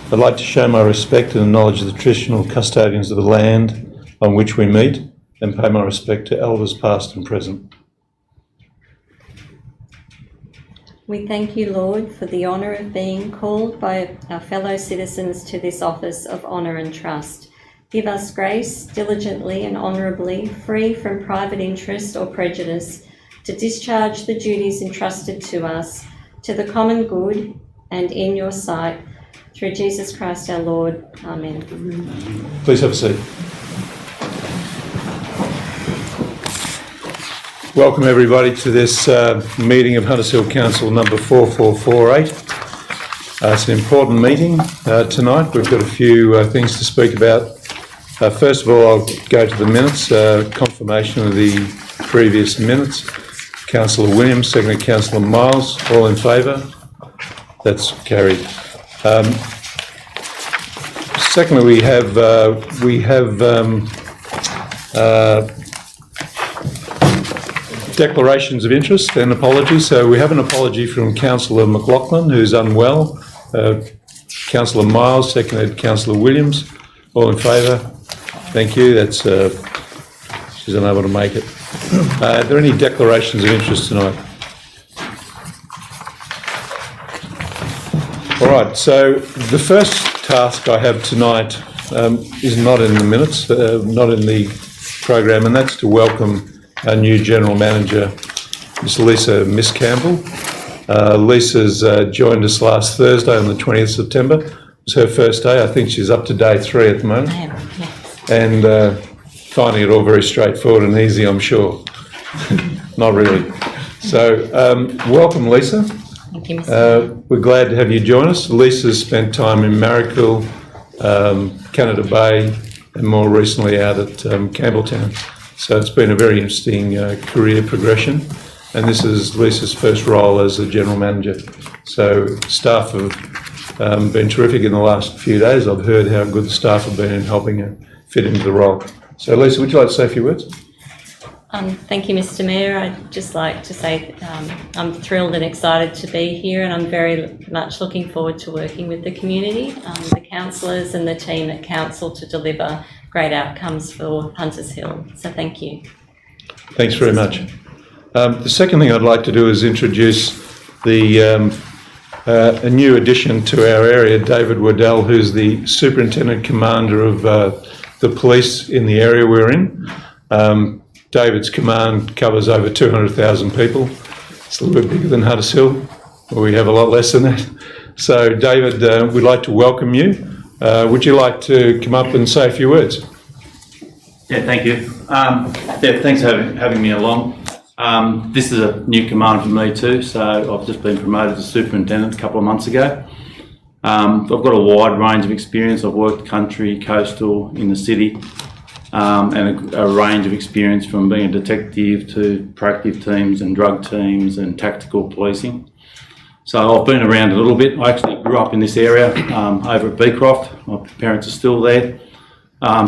I'd like to show my respect and acknowledge the traditional custodians of the land on which we meet and pay my respect to elders past and present. We thank you, Lord, for the honour of being called by our fellow citizens to this office of honour and trust. Give us grace, diligently and honourably, free from private interest or prejudice, to discharge the duties entrusted to us, to the common good and in your sight, through Jesus Christ our Lord. Amen. Please have a seat. Welcome everybody to this meeting of Hunters Hill Council number 4448. It's an important meeting tonight. We've got a few things to speak about. First of all, I'll go to the minutes, confirmation of the previous minutes. Councillor Williams, seconded Councillor Miles, all in favour? That's carried. Secondly, we have declarations of interest and apologies. So we have an apology from Councillor McLaughlin, who's unwell. Councillor Miles, seconded Councillor Williams, all in favour? Thank you. That's she's unable to make it. Are there any declarations of interest tonight? All right, so the first task I have tonight is not in the minutes, not in the program, and that's to welcome our new General Manager, Miss Campbell. Lisa's joined us last Thursday on the 20th September. It was her first day. I think she's up to day 3 at the moment. I am, yes. And finding it all very straightforward and easy, I'm sure. Not really. So, welcome, Lisa. Thank you, Mr. We're glad to have you join us. Lisa's spent time in Marrickville, Canada Bay, and more recently out at Campbelltown. So it's been a very interesting career progression, and this is Lisa's first role as a General Manager. So staff have been terrific in the last few days. I've heard how good the staff have been in helping her fit into the role. So Lisa, would you like to say a few words? Thank you, Mr. Mayor. I'd just like to say I'm thrilled and excited to be here, and I'm very much looking forward to working with the community, the councillors and the team at Council to deliver great outcomes for Hunters Hill. So thank you. Thanks very much. The second thing I'd like to do is introduce the a new addition to our area, David Waddell, who's the Superintendent Commander of the police in the area we're in. David's command covers over 200,000 people. It's a little bit bigger than Hunters Hill, where we have a lot less than that. So David, we'd like to welcome you. Would you like to come up and say a few words? Yeah, thank you. Thanks for having me along. This is a new command for me too, so I've just been promoted to superintendent a couple of months ago. I've got a wide range of experience. I've worked country, coastal, in the city, and a range of experience from being a detective to proactive teams and drug teams and tactical policing. So I've been around a little bit. I actually grew up in this area over at Beecroft. My parents are still there.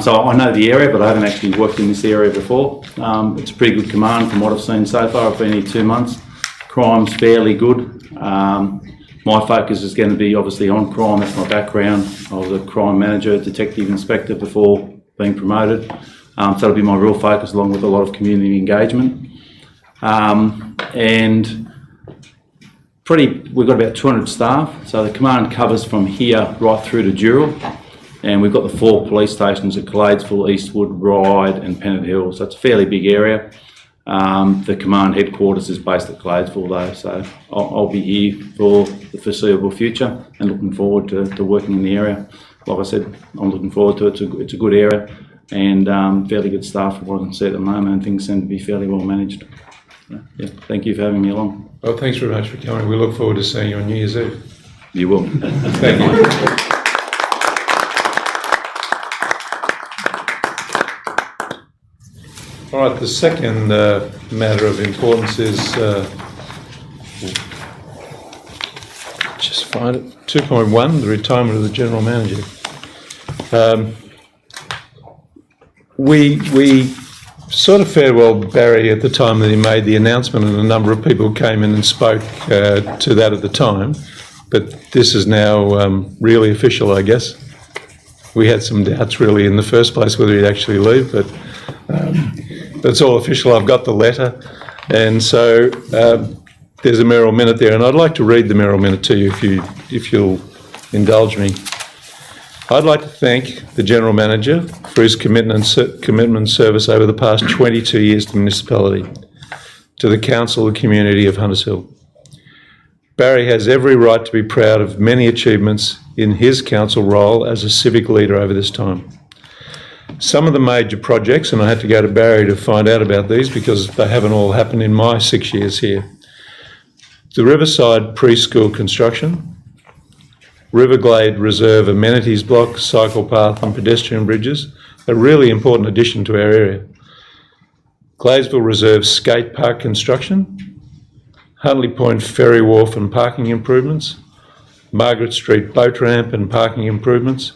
So I know the area, but I haven't actually worked in this area before. It's a pretty good command from what I've seen so far. I've been here 2 months. Crime's fairly good. My focus is going to be obviously on crime. That's my background. I was a crime manager, detective inspector before being promoted. So that'll be my real focus, along with a lot of community engagement. And we've got about 200 staff. So the command covers from here right through to Dural. And we've got the 4 police stations at Cladesville, Eastwood, Ryde and Pennant Hill. So it's a fairly big area. The command headquarters is based at Cladesville though, so I'll be here for the foreseeable future and looking forward to working in the area. Like I said, I'm looking forward to it. It's a good area and fairly good staff from what I can see at the moment, and things seem to be fairly well managed. Yeah, thank you for having me along. Well, thanks very much for coming. We look forward to seeing you on New Year's Eve. You will. Thank you. All right, the second matter of importance is, just find it, 2.1, the retirement of the General Manager. We sort of farewelled Barry at the time that he made the announcement, and a number of people came in and spoke to that at the time. but this is now really official, I guess. We had some doubts really in the first place whether he'd actually leave, but it's all official. I've got the letter, and so there's a mayoral minute there, and I'd like to read the mayoral minute to you if you'll indulge me. I'd like to thank the General Manager for his commitment and service over the past 22 years to the municipality, to the council and community of Hunters Hill. Barry has every right to be proud of many achievements in his council role as a civic leader over this time. Some of the major projects, and I had to go to Barry to find out about these because they haven't all happened in my 6 years here. The Riverside Preschool construction, Riverglade Reserve amenities block, cycle path and pedestrian bridges, a really important addition to our area. Gladesville Reserve skate park construction, Huntley Point ferry wharf and parking improvements, Margaret Street boat ramp and parking improvements,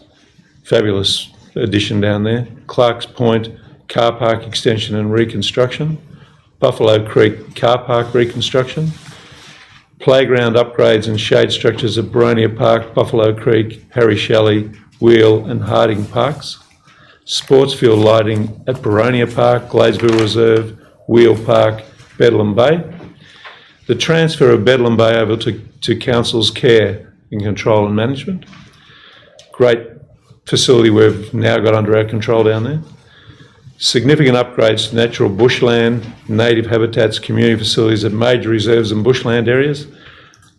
fabulous addition down there, Clark's Point car park extension and reconstruction, Buffalo Creek car park reconstruction, playground upgrades and shade structures at Boronia Park, Buffalo Creek, Harry Shelley, Wheel and Harding Parks, sports field lighting at Boronia Park, Gladesville Reserve, Wheel Park, Bedlam Bay, the transfer of Bedlam Bay over to Council's care and control and management, great facility we've now got under our control down there, significant upgrades to natural bushland, native habitats, community facilities at major reserves and bushland areas,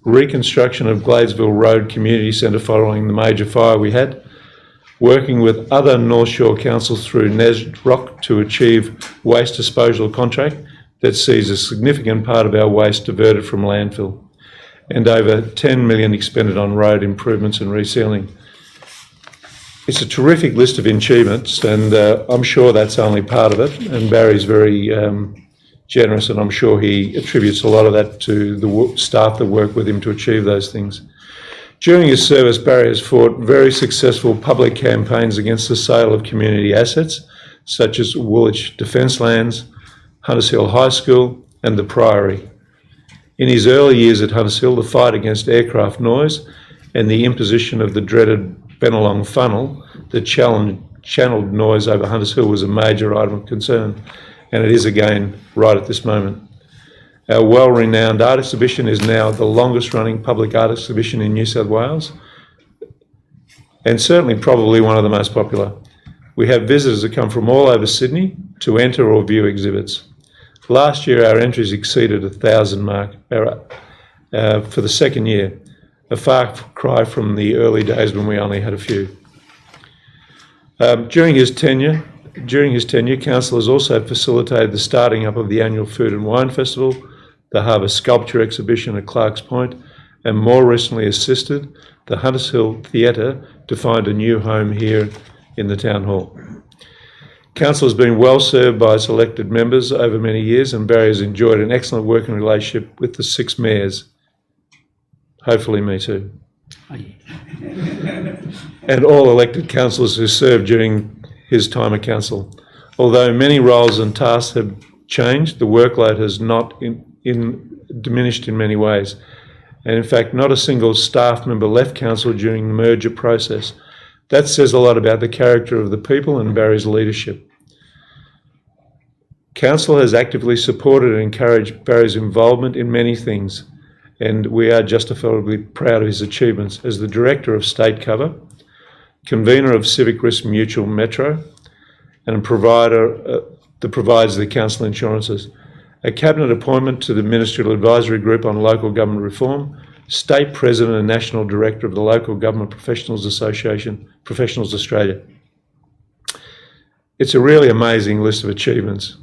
reconstruction of Gladesville Road Community Centre following the major fire we had, working with other North Shore councils through NESROC to achieve waste disposal contract that sees a significant part of our waste diverted from landfill, and over 10 million expended on road improvements and resealing. It's a terrific list of achievements, and I'm sure that's only part of it, and Barry's very generous, and I'm sure he attributes a lot of that to the staff that work with him to achieve those things. During his service, Barry has fought very successful public campaigns against the sale of community assets, such as Woolwich Defence Lands, Hunters Hill High School, and the Priory. In his early years at Hunters Hill, the fight against aircraft noise and the imposition of the dreaded Bennelong funnel that channeled noise over Hunters Hill was a major item of concern, and it is again right at this moment. Our well-renowned art exhibition is now the longest-running public art exhibition in New South Wales, and certainly probably one of the most popular. We have visitors that come from all over Sydney to enter or view exhibits. Last year, our entries exceeded 1,000 mark for the second year, a far cry from the early days when we only had a few. During his tenure, Council has also facilitated the starting up of the annual Food and Wine Festival, the Harvest Sculpture Exhibition at Clark's Point, and more recently assisted the Hunters Hill Theatre to find a new home here in the Town Hall. Council has been well served by its elected members over many years, and Barry has enjoyed an excellent working relationship with the 6 mayors. Hopefully me too. And all elected councillors who served during his time at council. Although many roles and tasks have changed, the workload has not diminished in many ways. And in fact, not a single staff member left council during the merger process. That says a lot about the character of the people and Barry's leadership. Council has actively supported and encouraged Barry's involvement in many things, and we are justifiably proud of his achievements as the Director of State Cover, convener of Civic Risk Mutual Metro, and a provider that provides the council insurances, a cabinet appointment to the Ministerial Advisory Group on Local Government Reform, State President and National Director of the Local Government Professionals Association, Professionals Australia. It's a really amazing list of achievements.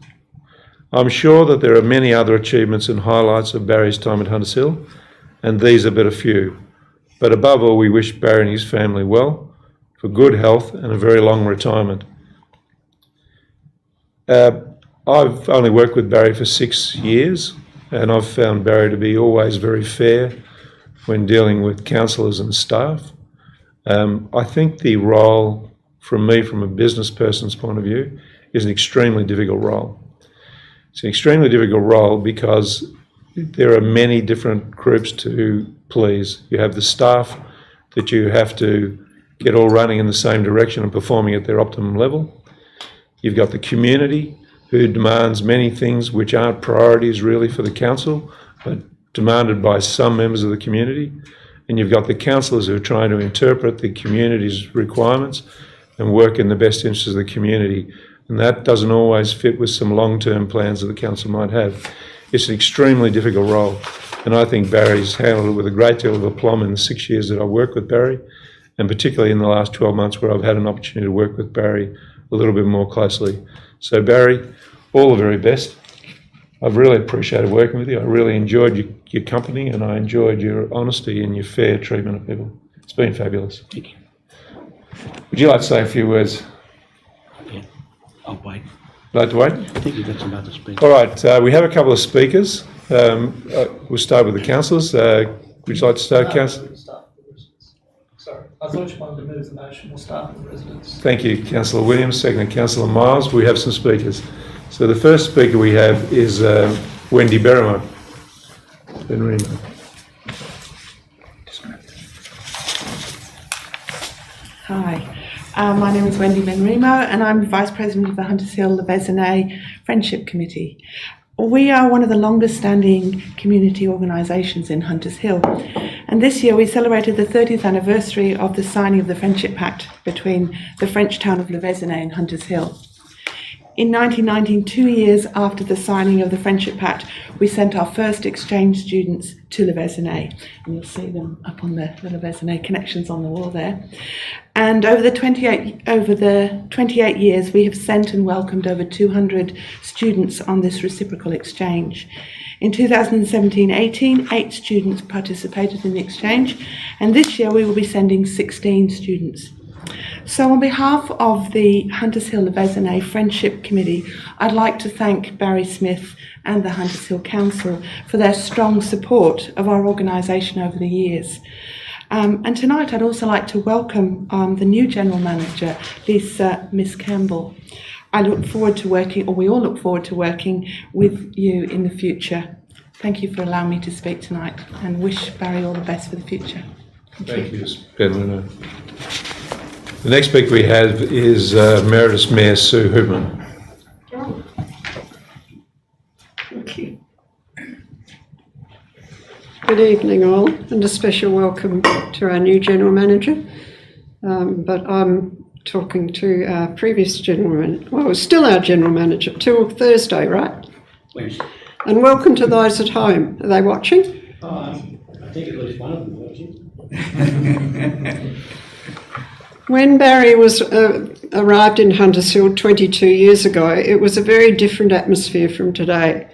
I'm sure that there are many other achievements and highlights of Barry's time at Hunters Hill, and these are but a few. But above all, we wish Barry and his family well, for good health and a very long retirement. I've only worked with Barry for 6 years, and I've found Barry to be always very fair when dealing with councillors and staff. I think the role, from a business person's point of view, is an extremely difficult role. It's an extremely difficult role because there are many different groups to please. You have the staff that you have to get all running in the same direction and performing at their optimum level. You've got the community who demands many things which aren't priorities really for the council, but demanded by some members of the community. And you've got the councillors who are trying to interpret the community's requirements and work in the best interests of the community. And that doesn't always fit with some long-term plans that the council might have. It's an extremely difficult role. And I think Barry's handled it with a great deal of aplomb in the 6 years that I've worked with Barry, and particularly in the last 12 months where I've had an opportunity to work with Barry a little bit more closely. So Barry, all the very best. I've really appreciated working with you. I really enjoyed your company, and I enjoyed your honesty and your fair treatment of people. It's been fabulous. Thank you. Would you like to say a few words? Yeah, I'll wait. Like to wait? I think you've got some other speakers. All right, we have a couple of speakers. We'll start with the councillors. Would you like to start, Councillor? Sorry, I thought you wanted to move the motion. We'll start with the residents. Thank you, Councillor Williams. Second, Councillor Miles. We have some speakers. So the first speaker we have is Wendy Berrimo. Hi, my name is Wendy Benrimo and I'm Vice President of the Hunters Hill Levezenay Friendship Committee. We are one of the longest standing community organisations in Hunters Hill, and this year we celebrated the 30th anniversary of the signing of the Friendship Pact between the French town of Levezenay and Hunters Hill. In 1919, 2 years after the signing of the Friendship Pact, we sent our first exchange students to Levezenay, and you'll see them up on the Levezenay connections on the wall there. And over the 28 years, we have sent and welcomed over 200 students on this reciprocal exchange. In 2017-18, 8 students participated in the exchange, and this year we will be sending 16 students. So on behalf of the Hunters Hill Levezenay Friendship Committee, I'd like to thank Barry Smith and the Hunters Hill Council for their strong support of our organisation over the years. And tonight I'd also like to welcome the new General Manager, Miss Campbell. I look forward to working, or we all look forward to working with you in the future. Thank you for allowing me to speak tonight, and wish Barry all the best for the future. Thank you, Ben. The next speaker we have is Emeritus Mayor Sue Hoopman. Thank you. Good evening all, and a special welcome to our new General Manager. But I'm talking to our previous General Manager, well, still our General Manager, till Thursday, right? Where's, And welcome to those at home. Are they watching? I think at least one of them watching. When Barry arrived in Hunters Hill 22 years ago, it was a very different atmosphere from today.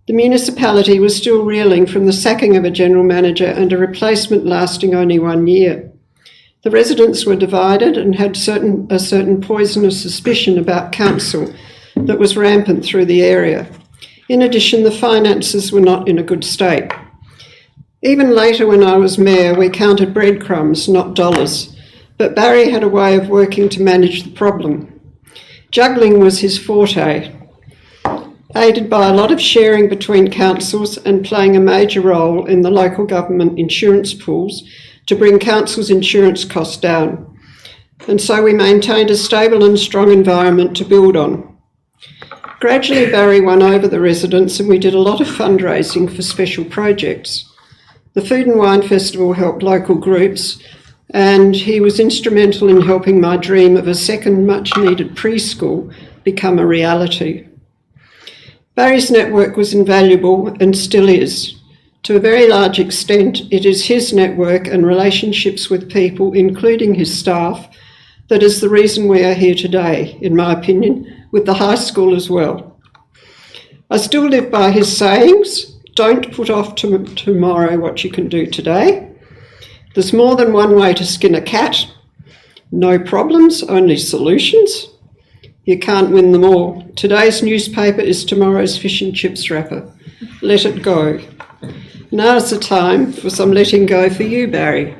The municipality was still reeling from the sacking of a general manager and a replacement lasting only 1 year. The residents were divided and had a certain poisonous suspicion about council that was rampant through the area. In addition, the finances were not in a good state. Even later, when I was mayor, we counted breadcrumbs, not dollars. But Barry had a way of working to manage the problem. Juggling was his forte, aided by a lot of sharing between councils and playing a major role in the local government insurance pools to bring councils' insurance costs down. And so we maintained a stable and strong environment to build on. Gradually, Barry won over the residents and we did a lot of fundraising for special projects. The Food and Wine Festival helped local groups, and he was instrumental in helping my dream of a second much-needed preschool become a reality. Barry's network was invaluable and still is. To a very large extent, it is his network and relationships with people, including his staff, that is the reason we are here today, in my opinion, with the high school as well. I still live by his sayings: don't put off to tomorrow what you can do today. There's more than one way to skin a cat. No problems, only solutions. You can't win them all. Today's newspaper is tomorrow's fish and chips wrapper. Let it go. Now's the time for some letting go for you, Barry.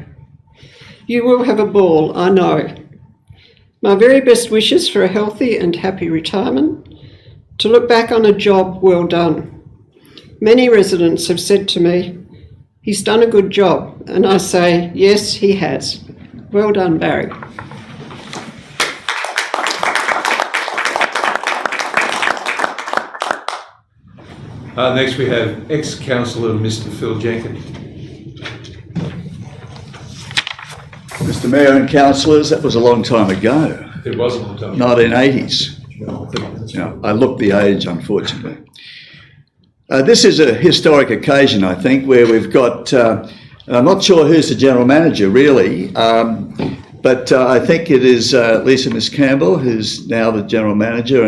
You will have a ball, I know. My very best wishes for a healthy and happy retirement, to look back on a job well done. Many residents have said to me, he's done a good job, and I say, yes, he has. Well done, Barry. Next we have ex-councillor Mr. Phil Jenkins. Mr. Mayor and councillors, that was a long time ago, It was a long time. 1980s. I looked the age, unfortunately. This is a historic occasion, I think, where we've got, I'm not sure who's the General Manager really, but I think it is Lisa Miss Campbell, who's now the General Manager,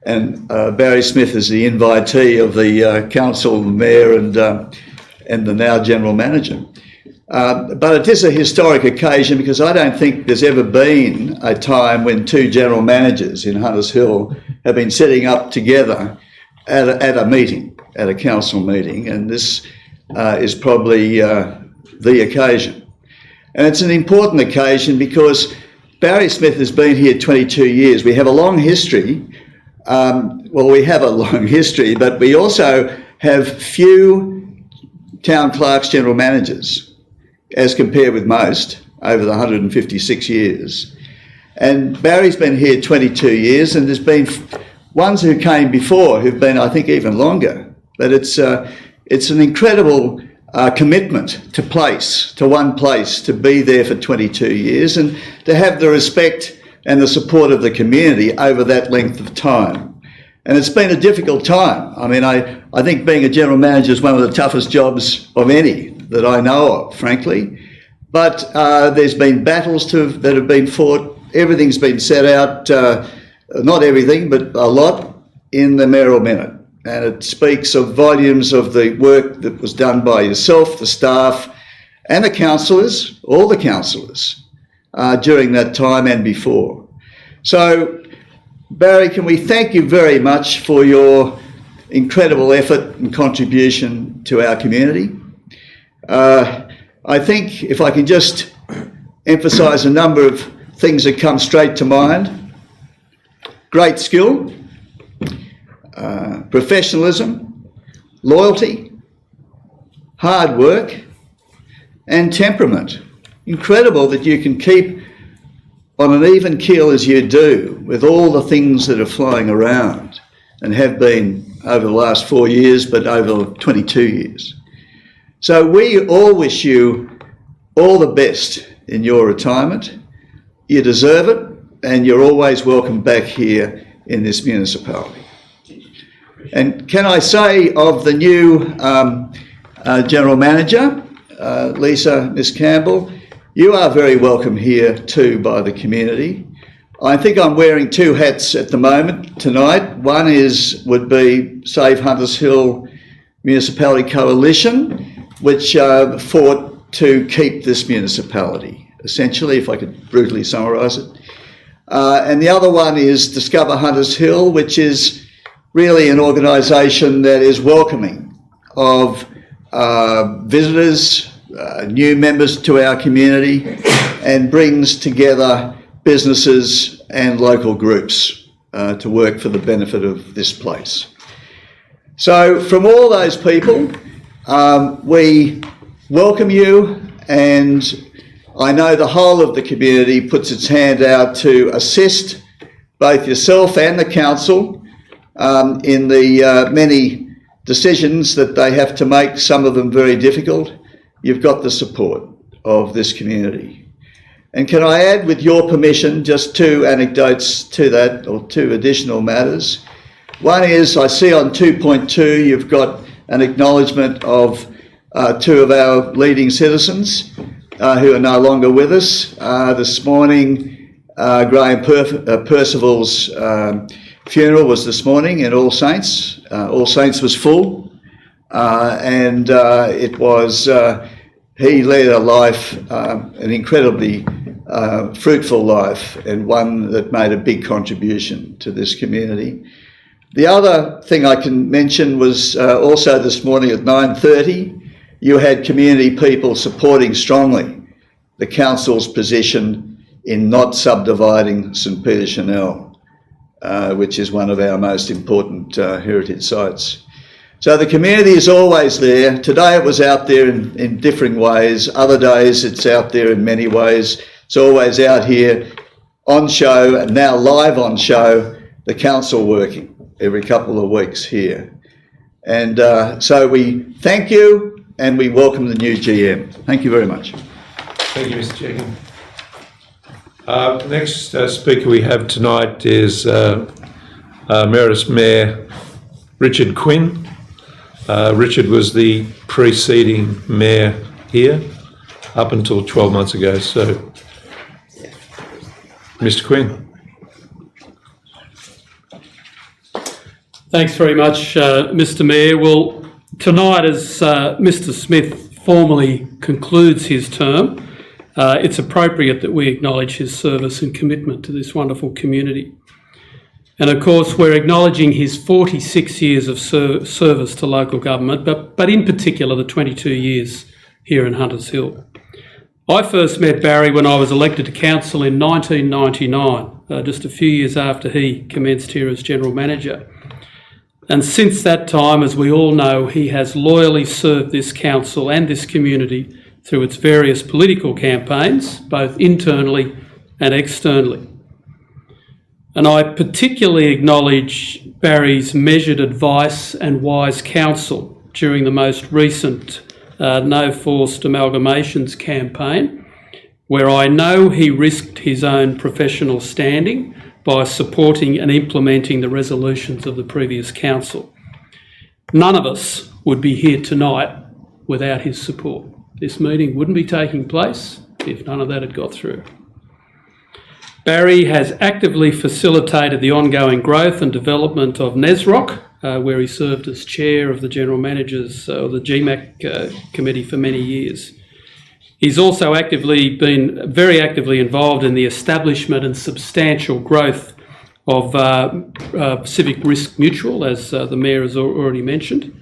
and Barry Smith is the invitee of the Council, the Mayor and the now General Manager. But it is a historic occasion because I don't think there's ever been a time when two General Managers in Hunters Hill have been sitting up together at a meeting, at a council meeting, and this is probably the occasion. And it's an important occasion because Barry Smith has been here 22 years. We have a long history. We have a long history, but we also have few town clerks, general managers, as compared with most over the 156 years. And Barry's been here 22 years, and there's been ones who came before who've been, I think, even longer. But it's an incredible commitment to one place, to be there for 22 years and to have the respect and the support of the community over that length of time. And it's been a difficult time. I mean, I think being a general manager is one of the toughest jobs of any that I know of, frankly. But there's been battles that have been fought. Everything's been set out, not everything, but a lot, in the Mayoral Minute. And it speaks of volumes of the work that was done by yourself, the staff, and the councillors, all the councillors, during that time and before. So, Barry, can we thank you very much for your incredible effort and contribution to our community. I think if I can just emphasise a number of things that come straight to mind: great skill, professionalism, loyalty, hard work, and temperament. Incredible that you can keep on an even keel as you do with all the things that are flying around and have been over the last 4 years, but over 22 years. So we all wish you all the best in your retirement. You deserve it, and you're always welcome back here in this municipality. And can I say of the new General Manager, Lisa Miss Campbell, you are very welcome here too by the community. I think I'm wearing two hats at the moment tonight. One would be Save Hunters Hill Municipality Coalition, which fought to keep this municipality, essentially, if I could brutally summarise it. And the other one is Discover Hunters Hill, which is really an organisation that is welcoming of visitors, new members to our community, and brings together businesses and local groups to work for the benefit of this place. So from all those people, we welcome you, and I know the whole of the community puts its hand out to assist both yourself and the council in the many decisions that they have to make, some of them very difficult. You've got the support of this community. And can I add, with your permission, just two anecdotes to that, or two additional matters. One is, I see on 2.2 you've got an acknowledgement of two of our leading citizens who are no longer with us. This morning, Graham Percival's funeral was this morning in All Saints. All Saints was full, and it was, he led a life, an incredibly fruitful life, and one that made a big contribution to this community. The other thing I can mention was also this morning at 9:30, you had community people supporting strongly the council's position in not subdividing St Peter Chanel, which is one of our most important heritage sites. So the community is always there. Today it was out there in different ways. Other days it's out there in many ways. It's always out here on show, and now live on show, the council working every couple of weeks here. And so we thank you and we welcome the new GM. Thank you very much. Thank you, Mr. Jekin. Next speaker we have tonight is Emeritus Mayor Richard Quinn. Richard was the preceding mayor here up until 12 months ago. So, Mr. Quinn. Thanks very much, Mr. Mayor. Well, tonight, as Mr. Smith formally concludes his term, it's appropriate that we acknowledge his service and commitment to this wonderful community. And of course, we're acknowledging his 46 years of service to local government, but in particular the 22 years here in Hunters Hill. I first met Barry when I was elected to council in 1999, just a few years after he commenced here as General Manager. And since that time, as we all know, he has loyally served this council and this community through its various political campaigns, both internally and externally. And I particularly acknowledge Barry's measured advice and wise counsel during the most recent No Forced Amalgamations campaign, where I know he risked his own professional standing by supporting and implementing the resolutions of the previous council. None of us would be here tonight without his support. This meeting wouldn't be taking place if none of that had got through. Barry has actively facilitated the ongoing growth and development of NESROC, where he served as chair of the General Managers or the GMAC committee for many years. He's also been very actively involved in the establishment and substantial growth of Civic Risk Mutual, as the Mayor has already mentioned.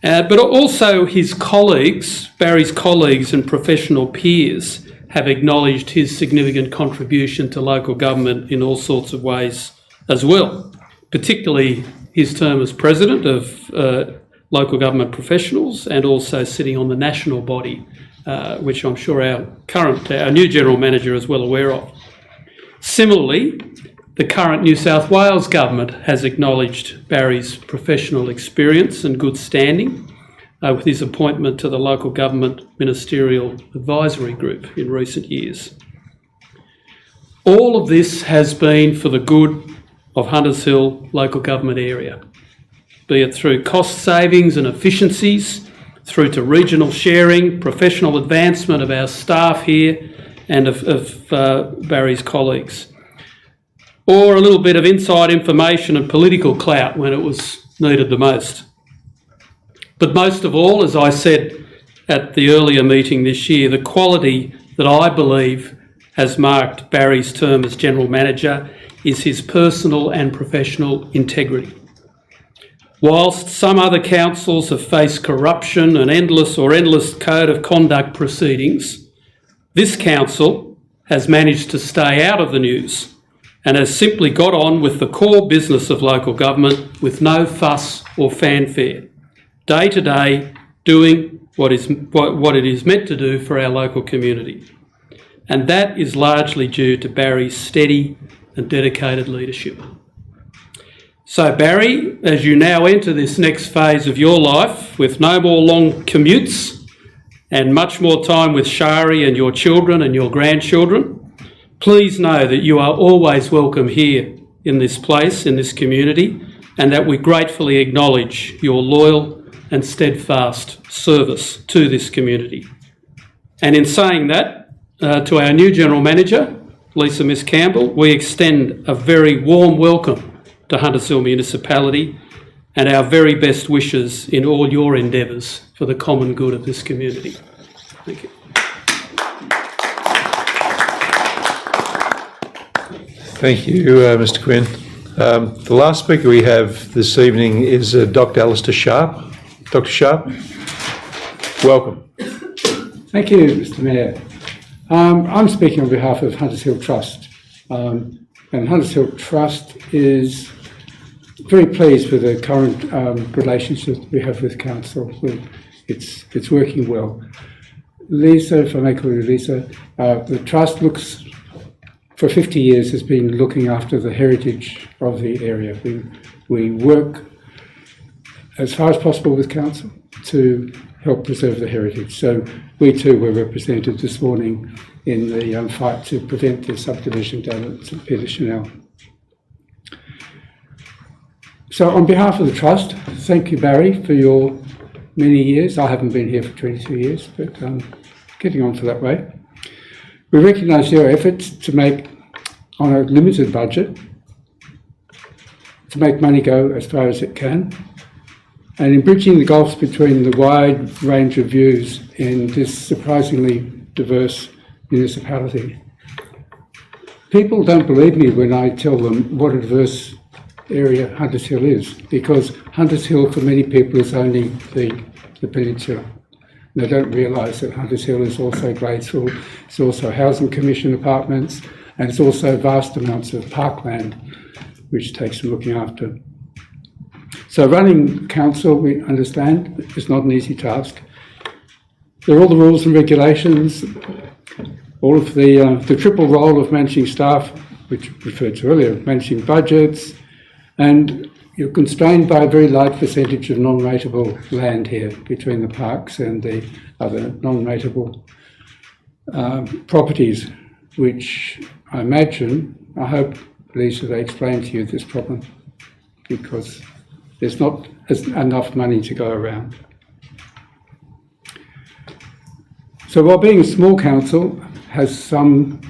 But also his colleagues, Barry's colleagues and professional peers, have acknowledged his significant contribution to local government in all sorts of ways as well, particularly his term as President of Local Government Professionals and also sitting on the national body, which I'm sure our new General Manager is well aware of. Similarly, the current New South Wales Government has acknowledged Barry's professional experience and good standing with his appointment to the Local Government Ministerial Advisory Group in recent years. All of this has been for the good of Hunters Hill local government area, be it through cost savings and efficiencies, through to regional sharing, professional advancement of our staff here and of Barry's colleagues, or a little bit of inside information and political clout when it was needed the most. But most of all, as I said at the earlier meeting this year, the quality that I believe has marked Barry's term as General Manager is his personal and professional integrity. Whilst some other councils have faced corruption and endless code of conduct proceedings, this council has managed to stay out of the news and has simply got on with the core business of local government with no fuss or fanfare, day to day doing what it is meant to do for our local community. And that is largely due to Barry's steady and dedicated leadership. So Barry, as you now enter this next phase of your life with no more long commutes and much more time with Shari and your children and your grandchildren, please know that you are always welcome here in this place, in this community, and that we gratefully acknowledge your loyal and steadfast service to this community. And in saying that, to our new General Manager, Lisa Miss Campbell, we extend a very warm welcome to Hunters Hill Municipality and our very best wishes in all your endeavours for the common good of this community. Thank you. Thank you, Mr. Quinn. The last speaker we have this evening is Dr. Alistair Sharp. Dr. Sharp, welcome. Thank you, Mr. Mayor. I'm speaking on behalf of Hunters Hill Trust. And Hunters Hill Trust is very pleased with the current relationship we have with council. It's working well. Lisa, if I may call you Lisa, the trust looks, for 50 years, has been looking after the heritage of the area. We work as far as possible with council to help preserve the heritage. So we too were represented this morning in the fight to prevent the subdivision down at St Peter Chanel. So on behalf of the Trust, thank you, Barry, for your many years. I haven't been here for 22 years, but getting on for that way. We recognise your efforts to make, on a limited budget, to make money go as far as it can, and in bridging the gulfs between the wide range of views in this surprisingly diverse municipality. People don't believe me when I tell them what a diverse area Hunters Hill is, because Hunters Hill for many people is only the peninsula. They don't realise that Hunters Hill is also Gladesville, it's also Housing Commission apartments, and it's also vast amounts of parkland, which takes some looking after. So running council, we understand, is not an easy task. There are all the rules and regulations, all of the triple role of managing staff, which referred to earlier, managing budgets, and you're constrained by a very large percentage of non-rateable land here between the parks and the other non-rateable properties, which I imagine, I hope, Lisa, they explain to you this problem, because there's not enough money to go around. So while being a small council has some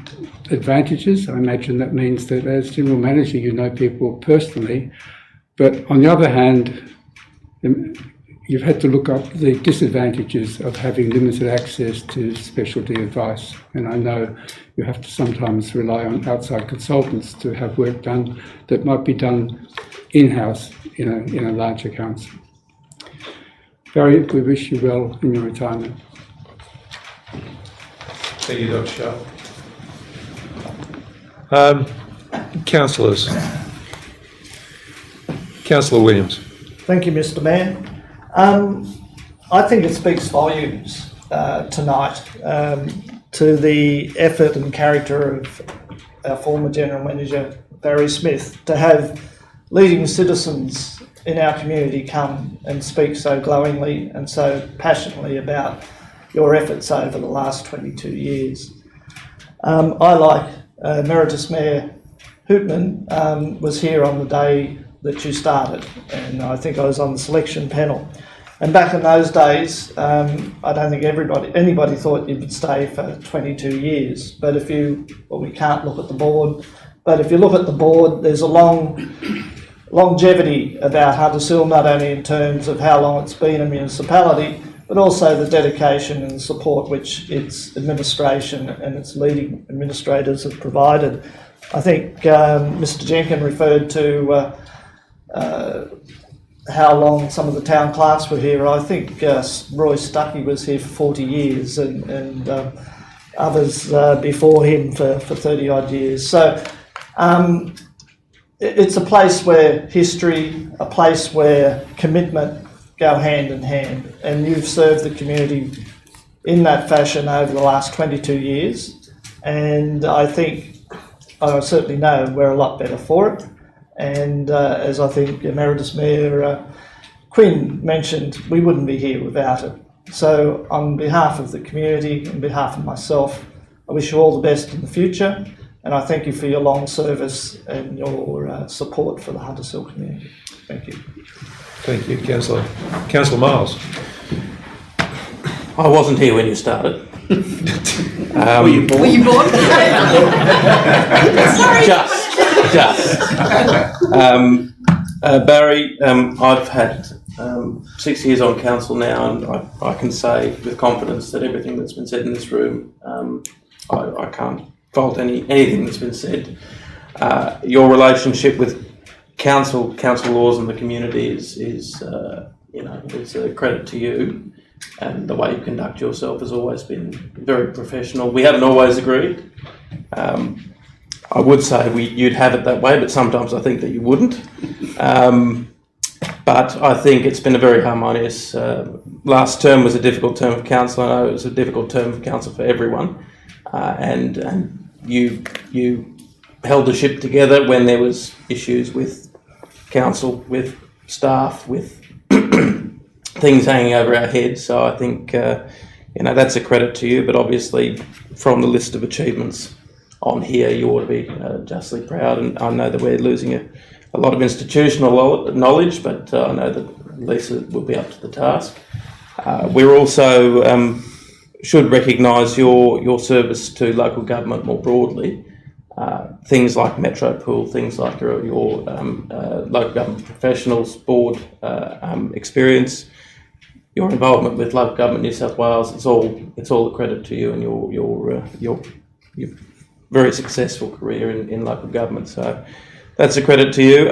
advantages, I imagine that means that as general manager you know people personally, but on the other hand you've had to look up the disadvantages of having limited access to specialty advice, and I know you have to sometimes rely on outside consultants to have work done that might be done in-house in a larger council. Barry, we wish you well in your retirement. Thank you, Dr. Sharp. Councillors. Councillor Williams. Thank you, Mr. Mayor. I think it speaks volumes tonight to the effort and character of our former General Manager, Barry Smith, to have leading citizens in our community come and speak so glowingly and so passionately about your efforts over the last 22 years. I, like Emeritus Mayor Hootman, was here on the day that you started, and I think I was on the selection panel. And back in those days, I don't think anybody thought you would stay for 22 years. But we can't look at the board, but if you look at the board, there's a longevity about Hunters Hill, not only in terms of how long it's been a municipality, but also the dedication and support which its administration and its leading administrators have provided. I think Mr. Jenkin referred to how long some of the town clerks were here. I think Roy Stuckey was here for 40 years and others before him for 30 odd years. So it's a place where history, a place where commitment go hand in hand, and you've served the community in that fashion over the last 22 years, and I certainly know we're a lot better for it. And as I think Emeritus Mayor Quinn mentioned, we wouldn't be here without it. So on behalf of the community, on behalf of myself, I wish you all the best in the future, and I thank you for your long service and your support for the Hunters Hill community. Thank you. Thank you, Councillor. Councillor Miles. I wasn't here when you started. Were you born? Barry, I've had 6 years on council now, and I can say with confidence that everything that's been said in this room, I can't fault anything that's been said. Your relationship with council laws and the community is it's a credit to you, and the way you conduct yourself has always been very professional. We haven't always agreed, I would say you'd have it that way, but sometimes I think that you wouldn't. But I think it's been a very harmonious. Last term was a difficult term of council. I know it was a difficult term of council for everyone, and you held the ship together when there was issues with council, with staff, with things hanging over our heads. So I think that's a credit to you. But obviously, from the list of achievements on here, you ought to be justly proud. And I know that we're losing a lot of institutional knowledge, but I know that Lisa will be up to the task. We're also should recognise your service to local government more broadly. Things like Metro Pool, things like your local government professionals board experience, your involvement with local government New South Wales. It's all a credit to you and your very successful career in local government. So that's a credit to you.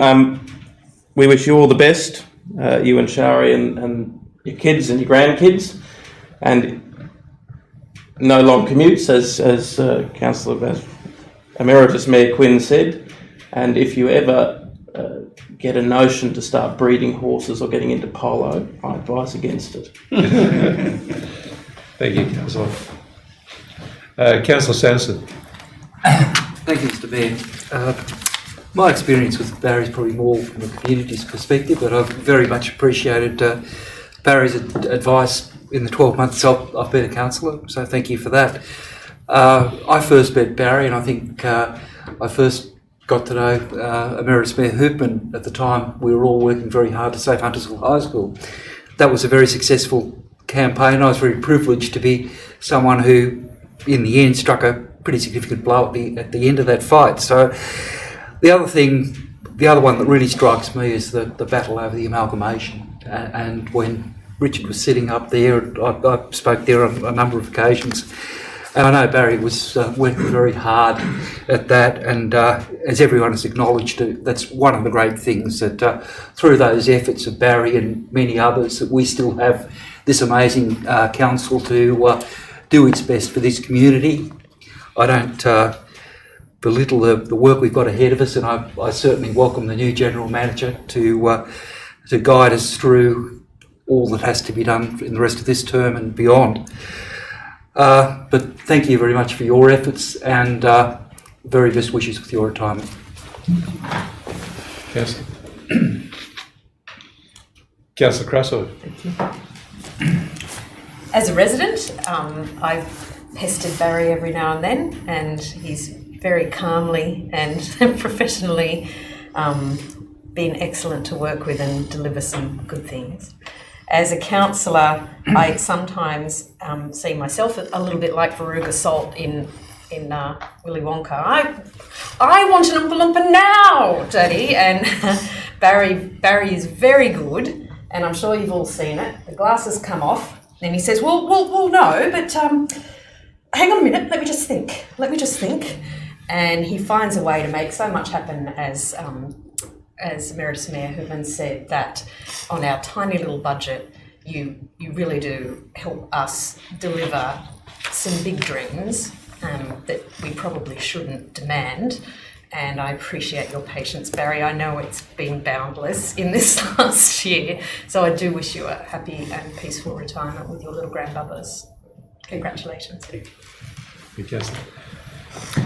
We wish you all the best, you and Shari and your kids and your grandkids, and no long commutes, as Councillor Emeritus Mayor Quinn said. And if you ever get a notion to start breeding horses or getting into polo, I advise against it. Thank you, Councillor. Councillor Sanderson. Thank you, Mr. Mayor. My experience with Barry is probably more from the community's perspective, but I've very much appreciated Barry's advice in the 12 months I've been a councillor, so thank you for that. I first met Barry, and I think I first got to know Emeritus Mayor Hoopman at the time. We were all working very hard to save Huntersville High School. That was a very successful campaign. I was very privileged to be someone who, in the end, struck a pretty significant blow at the end of that fight. So the other one that really strikes me is the battle over the amalgamation. And when Richard was sitting up there, I spoke there on a number of occasions. And I know Barry was working very hard at that, and as everyone has acknowledged, that's one of the great things that through those efforts of Barry and many others, that we still have this amazing council to do its best for this community. I don't belittle the work we've got ahead of us, and I certainly welcome the new General Manager to guide us through all that has to be done in the rest of this term and beyond. But thank you very much for your efforts, and very best wishes with your retirement. Councillor Crasso. As a resident, I've pestered Barry every now and then, and he's very calmly and professionally been excellent to work with and deliver some good things. As a councillor, I sometimes see myself a little bit like Veruca Salt in Willy Wonka. I want an Oompa Loompa now, Daddy. And Barry is very good, and I'm sure you've all seen it. The glasses come off, and he says, "Well, no, but hang on a minute. Let me just think." And he finds a way to make so much happen, as Emeritus Mayor Hoopman said, that on our tiny little budget, you really do help us deliver some big dreams that we probably shouldn't demand. And I appreciate your patience, Barry. I know it's been boundless in this last year, so I do wish you a happy and peaceful retirement with your little grandmothers. Congratulations. Thank you, Councillor.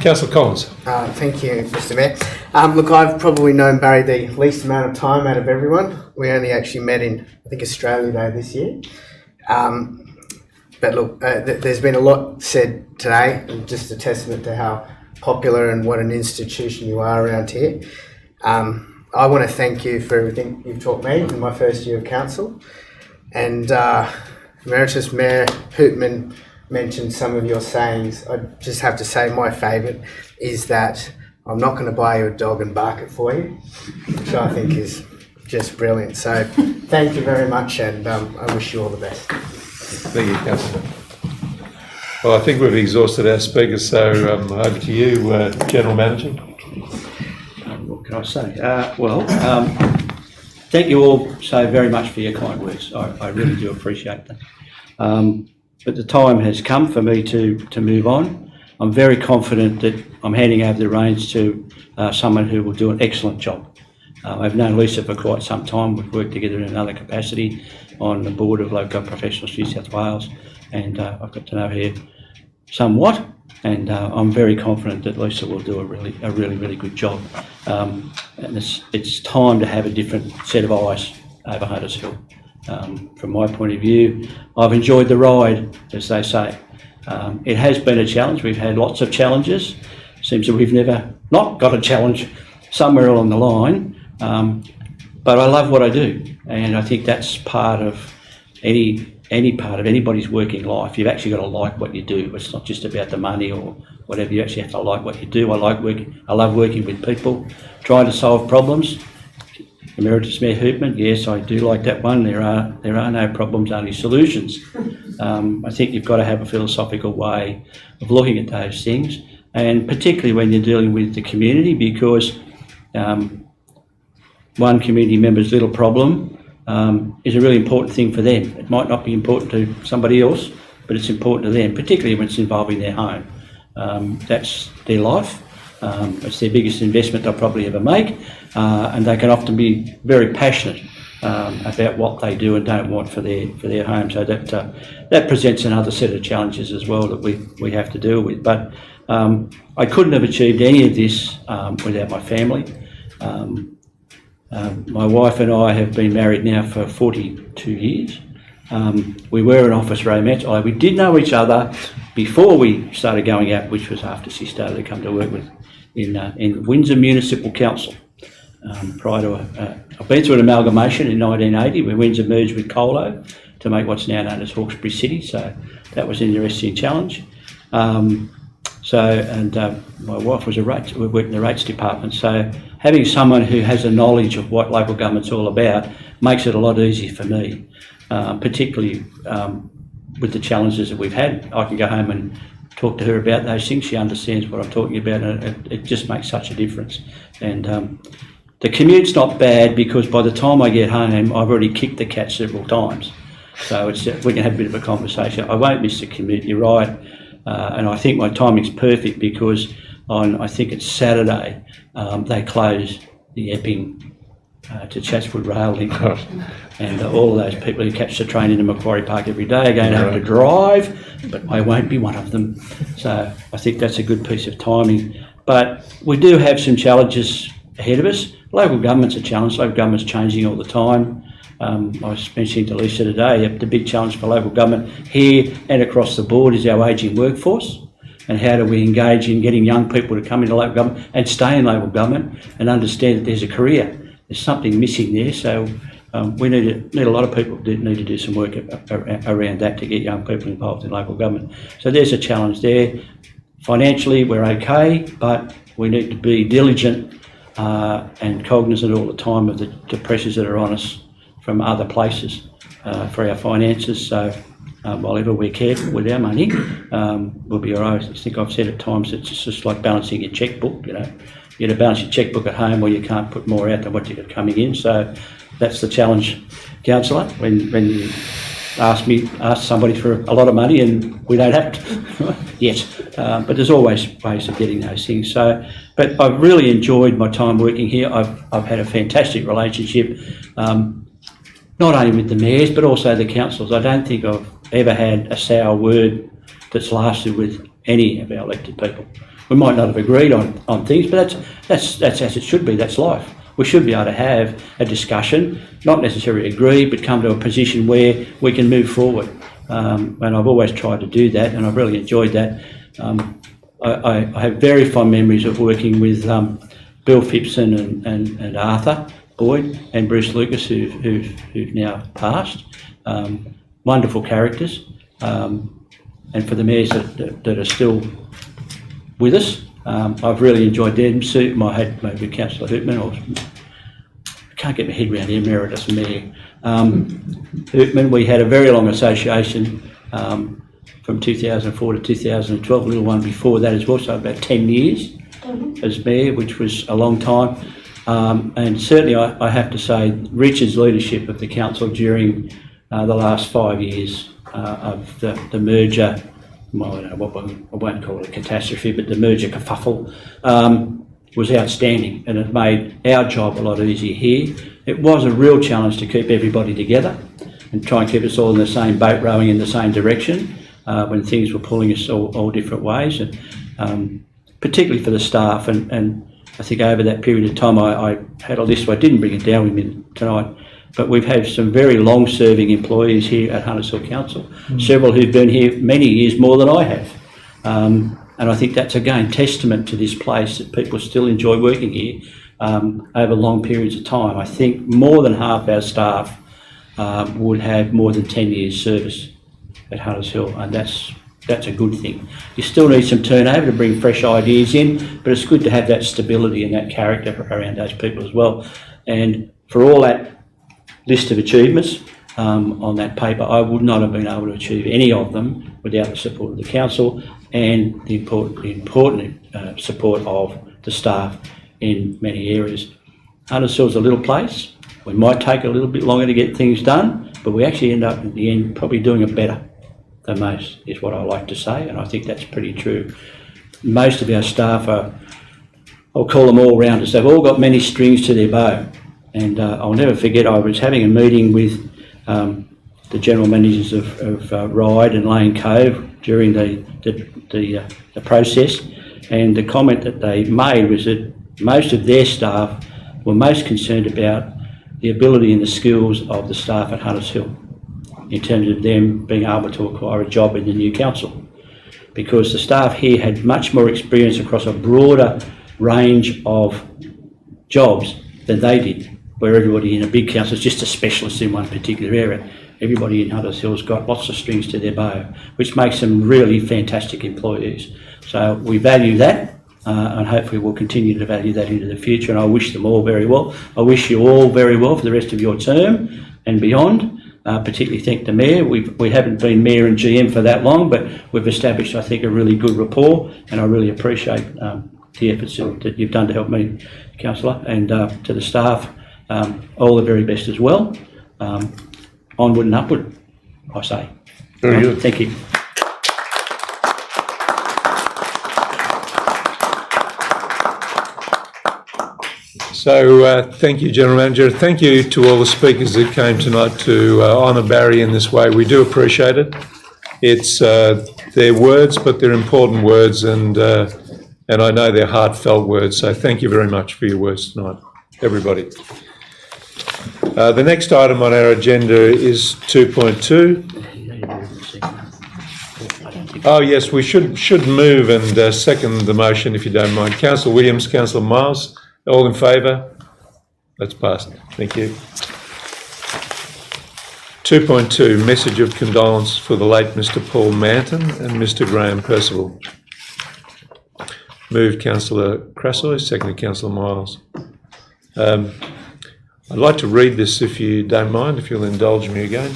Councillor Collins. Thank you, Mr. Mayor. Look, I've probably known Barry the least amount of time out of everyone. We only actually met in, I think, Australia Day this year. But look, there's been a lot said today, and just a testament to how popular and what an institution you are around here. I want to thank you for everything you've taught me in my first year of council. And Emeritus Mayor Hoopman mentioned some of your sayings. I just have to say my favourite is that I'm not going to buy you a dog and bark it for you, which I think is just brilliant. So thank you very much, and I wish you all the best. Thank you, Councillor. Well, I think we've exhausted our speakers, so over to you, General Manager. What can I say? Thank you all so very much for your kind words. I really do appreciate that. But the time has come for me to move on. I'm very confident that I'm handing over the reins to someone who will do an excellent job. I've known Lisa for quite some time. We've worked together in another capacity on the board of Local Professionals New South Wales, and I've got to know her somewhat, and I'm very confident that Lisa will do a really good job. And it's time to have a different set of eyes over Hunters Hill. From my point of view, I've enjoyed the ride, as they say. It has been a challenge. We've had lots of challenges. Seems that we've never not got a challenge somewhere along the line. But I love what I do, and I think that's part of any part of anybody's working life. You've actually got to like what you do. It's not just about the money or whatever. You actually have to like what you do. I love working with people, trying to solve problems. Emeritus Mayor Hoopman, yes, I do like that one. There are no problems, only solutions. I think you've got to have a philosophical way of looking at those things, and particularly when you're dealing with the community, because one community member's little problem is a really important thing for them. It might not be important to somebody else, but it's important to them, particularly when it's involving their home. That's their life. It's their biggest investment they'll probably ever make, and they can often be very passionate about what they do and don't want for their home. So that presents another set of challenges as well that we have to deal with. But I couldn't have achieved any of this without my family. My wife and I have been married now for 42 years. We were an office romance. We did know each other before we started going out, which was after she started to come to work with in Windsor Municipal Council. Prior to I've been through an amalgamation in 1980 where Windsor merged with Colo to make what's now known as Hawkesbury City. So that was an interesting challenge. My wife was we worked in the rates department. So having someone who has a knowledge of what local government's all about makes it a lot easier for me, particularly with the challenges that we've had. I can go home and talk to her about those things. She understands what I'm talking about, and it just makes such a difference. And the commute's not bad, because by the time I get home, I've already kicked the cat several times. So we can have a bit of a conversation. I won't miss the commute, you're right. And I think my timing's perfect, because I think it's Saturday, they close the Epping to Chatswood rail link. And all of those people who catch the train into Macquarie Park every day are going to have to drive, but I won't be one of them. So I think that's a good piece of timing. But we do have some challenges ahead of us. Local government's a challenge. Local government's changing all the time. I was mentioning to Lisa today, the big challenge for local government here and across the board is our ageing workforce, and how do we engage in getting young people to come into local government and stay in local government and understand that there's a career. There's something missing there, so we need a lot of people need to do some work around that to get young people involved in local government. So there's a challenge there. Financially, we're okay, but we need to be diligent and cognisant all the time of the pressures that are on us from other places for our finances. So while ever we're careful with our money, we'll be all right. I think I've said at times it's just like balancing your chequebook. You got to balance your chequebook at home, where you can't put more out than what you've got coming in. So that's the challenge, councillor, when you ask somebody for a lot of money and we don't have to yet. But there's always ways of getting those things. So, but I've really enjoyed my time working here. I've had a fantastic relationship, not only with the mayors but also the councillors. I don't think I've ever had a sour word that's lasted with any of our elected people. We might not have agreed on things, but that's as it should be. That's life. We should be able to have a discussion, not necessarily agree, but come to a position where we can move forward. And I've always tried to do that, and I've really enjoyed that. I have very fond memories of working with Bill Phipson and Arthur Boyd and Bruce Lucas, who've now passed. Wonderful characters. And for the mayors that are still with us, I've really enjoyed them. I had maybe Councillor Hoopman, I can't get my head around the Emeritus Mayor. Hoopman, we had a very long association from 2004 to 2012, a little one before that as well, so about 10 years as Mayor, which was a long time. And certainly I have to say Richard's leadership of the council during the last 5 years of the merger well, I won't call it a catastrophe, but the merger kerfuffle was outstanding, and it made our job a lot easier here. It was a real challenge to keep everybody together and try and keep us all in the same boat, rowing in the same direction when things were pulling us all different ways, and particularly for the staff. And I think over that period of time, I had a list. I didn't bring it down with me tonight, but we've had some very long-serving employees here at Hunters Hill Council, several who've been here many years more than I have. And I think that's, again, testament to this place that people still enjoy working here over long periods of time. I think more than half our staff would have more than 10 years service at Hunters Hill, and that's a good thing. You still need some turnover to bring fresh ideas in, but it's good to have that stability and that character around those people as well. And for all that list of achievements on that paper, I would not have been able to achieve any of them without the support of the council and the important support of the staff in many areas. Hunters Hill's a little place. We might take a little bit longer to get things done, but we actually end up at the end probably doing it better than most, is what I like to say, and I think that's pretty true. Most of our staff are, I'll call them all-rounders. They've all got many strings to their bow. And I'll never forget, I was having a meeting with the general managers of Ryde and Lane Cove during the process, and the comment that they made was that most of their staff were most concerned about the ability and the skills of the staff at Hunters Hill in terms of them being able to acquire a job in the new council, because the staff here had much more experience across a broader range of jobs than they did, where everybody in a big council is just a specialist in one particular area. Everybody in Hunters Hill's got lots of strings to their bow, which makes them really fantastic employees. So we value that, and hopefully we'll continue to value that into the future, and I wish them all very well. I wish you all very well for the rest of your term and beyond. Particularly thank the Mayor. We haven't been Mayor and GM for that long, but we've established, I think, a really good rapport, and I really appreciate the efforts that you've done to help me, Councillor, and to the staff, all the very best as well. Onward and upward, I say. Very good. Thank you. So thank you, General Manager. Thank you to all the speakers that came tonight to honour Barry in this way. We do appreciate it. It's their words, but they're important words, and I know they're heartfelt words. So thank you very much for your words tonight, everybody. The next item on our agenda is 2.2. Oh yes, we should move and second the motion if you don't mind. Councillor Williams, Councillor Miles. All in favour? That's passed. Thank you. 2.2, message of condolence for the late Mr Paul Manton and Mr Graham Percival. Moved Councillor Crassoy, seconded Councillor Miles. I'd like to read this if you don't mind, if you'll indulge me again.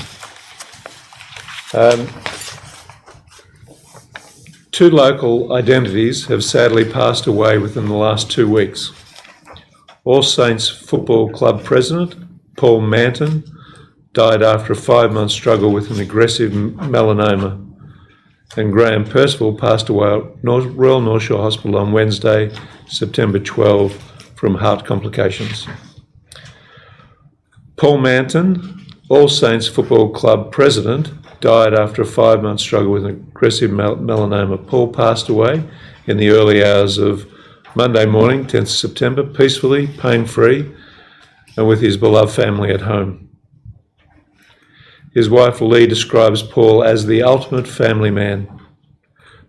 Two local identities have sadly passed away within the last 2 weeks. All Saints Football Club President, Paul Manton, died after a 5-month struggle with an aggressive melanoma, and Graham Percival passed away at Royal North Shore Hospital on Wednesday, September 12, from heart complications. Paul Manton, All Saints Football Club President, died after a 5-month struggle with an aggressive melanoma. Paul passed away in the early hours of Monday morning, 10th September, peacefully, pain-free, and with his beloved family at home. His wife Lee describes Paul as the ultimate family man.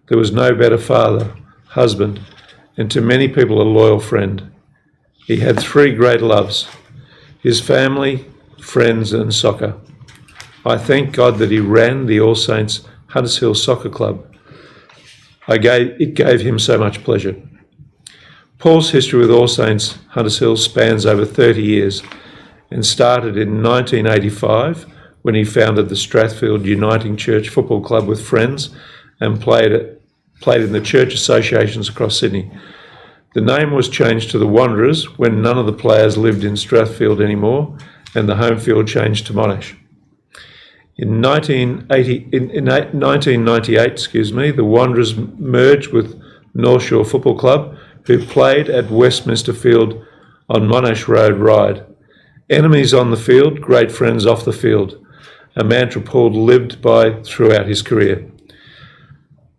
There was no better father, husband, and to many people a loyal friend. He had 3 great loves: his family, friends, and soccer. I thank God that he ran the All Saints Hunters Hill Soccer Club. It gave him so much pleasure. Paul's history with All Saints Hunters Hill spans over 30 years and started in 1985 when he founded the Strathfield Uniting Church Football Club with friends and played in the church associations across Sydney. The name was changed to the Wanderers when none of the players lived in Strathfield anymore, and the home field changed to Monash. In 1998, the Wanderers merged with North Shore Football Club, who played at Westminster Field on Monash Road, Ryde. Enemies on the field, great friends off the field, a mantra Paul lived by throughout his career.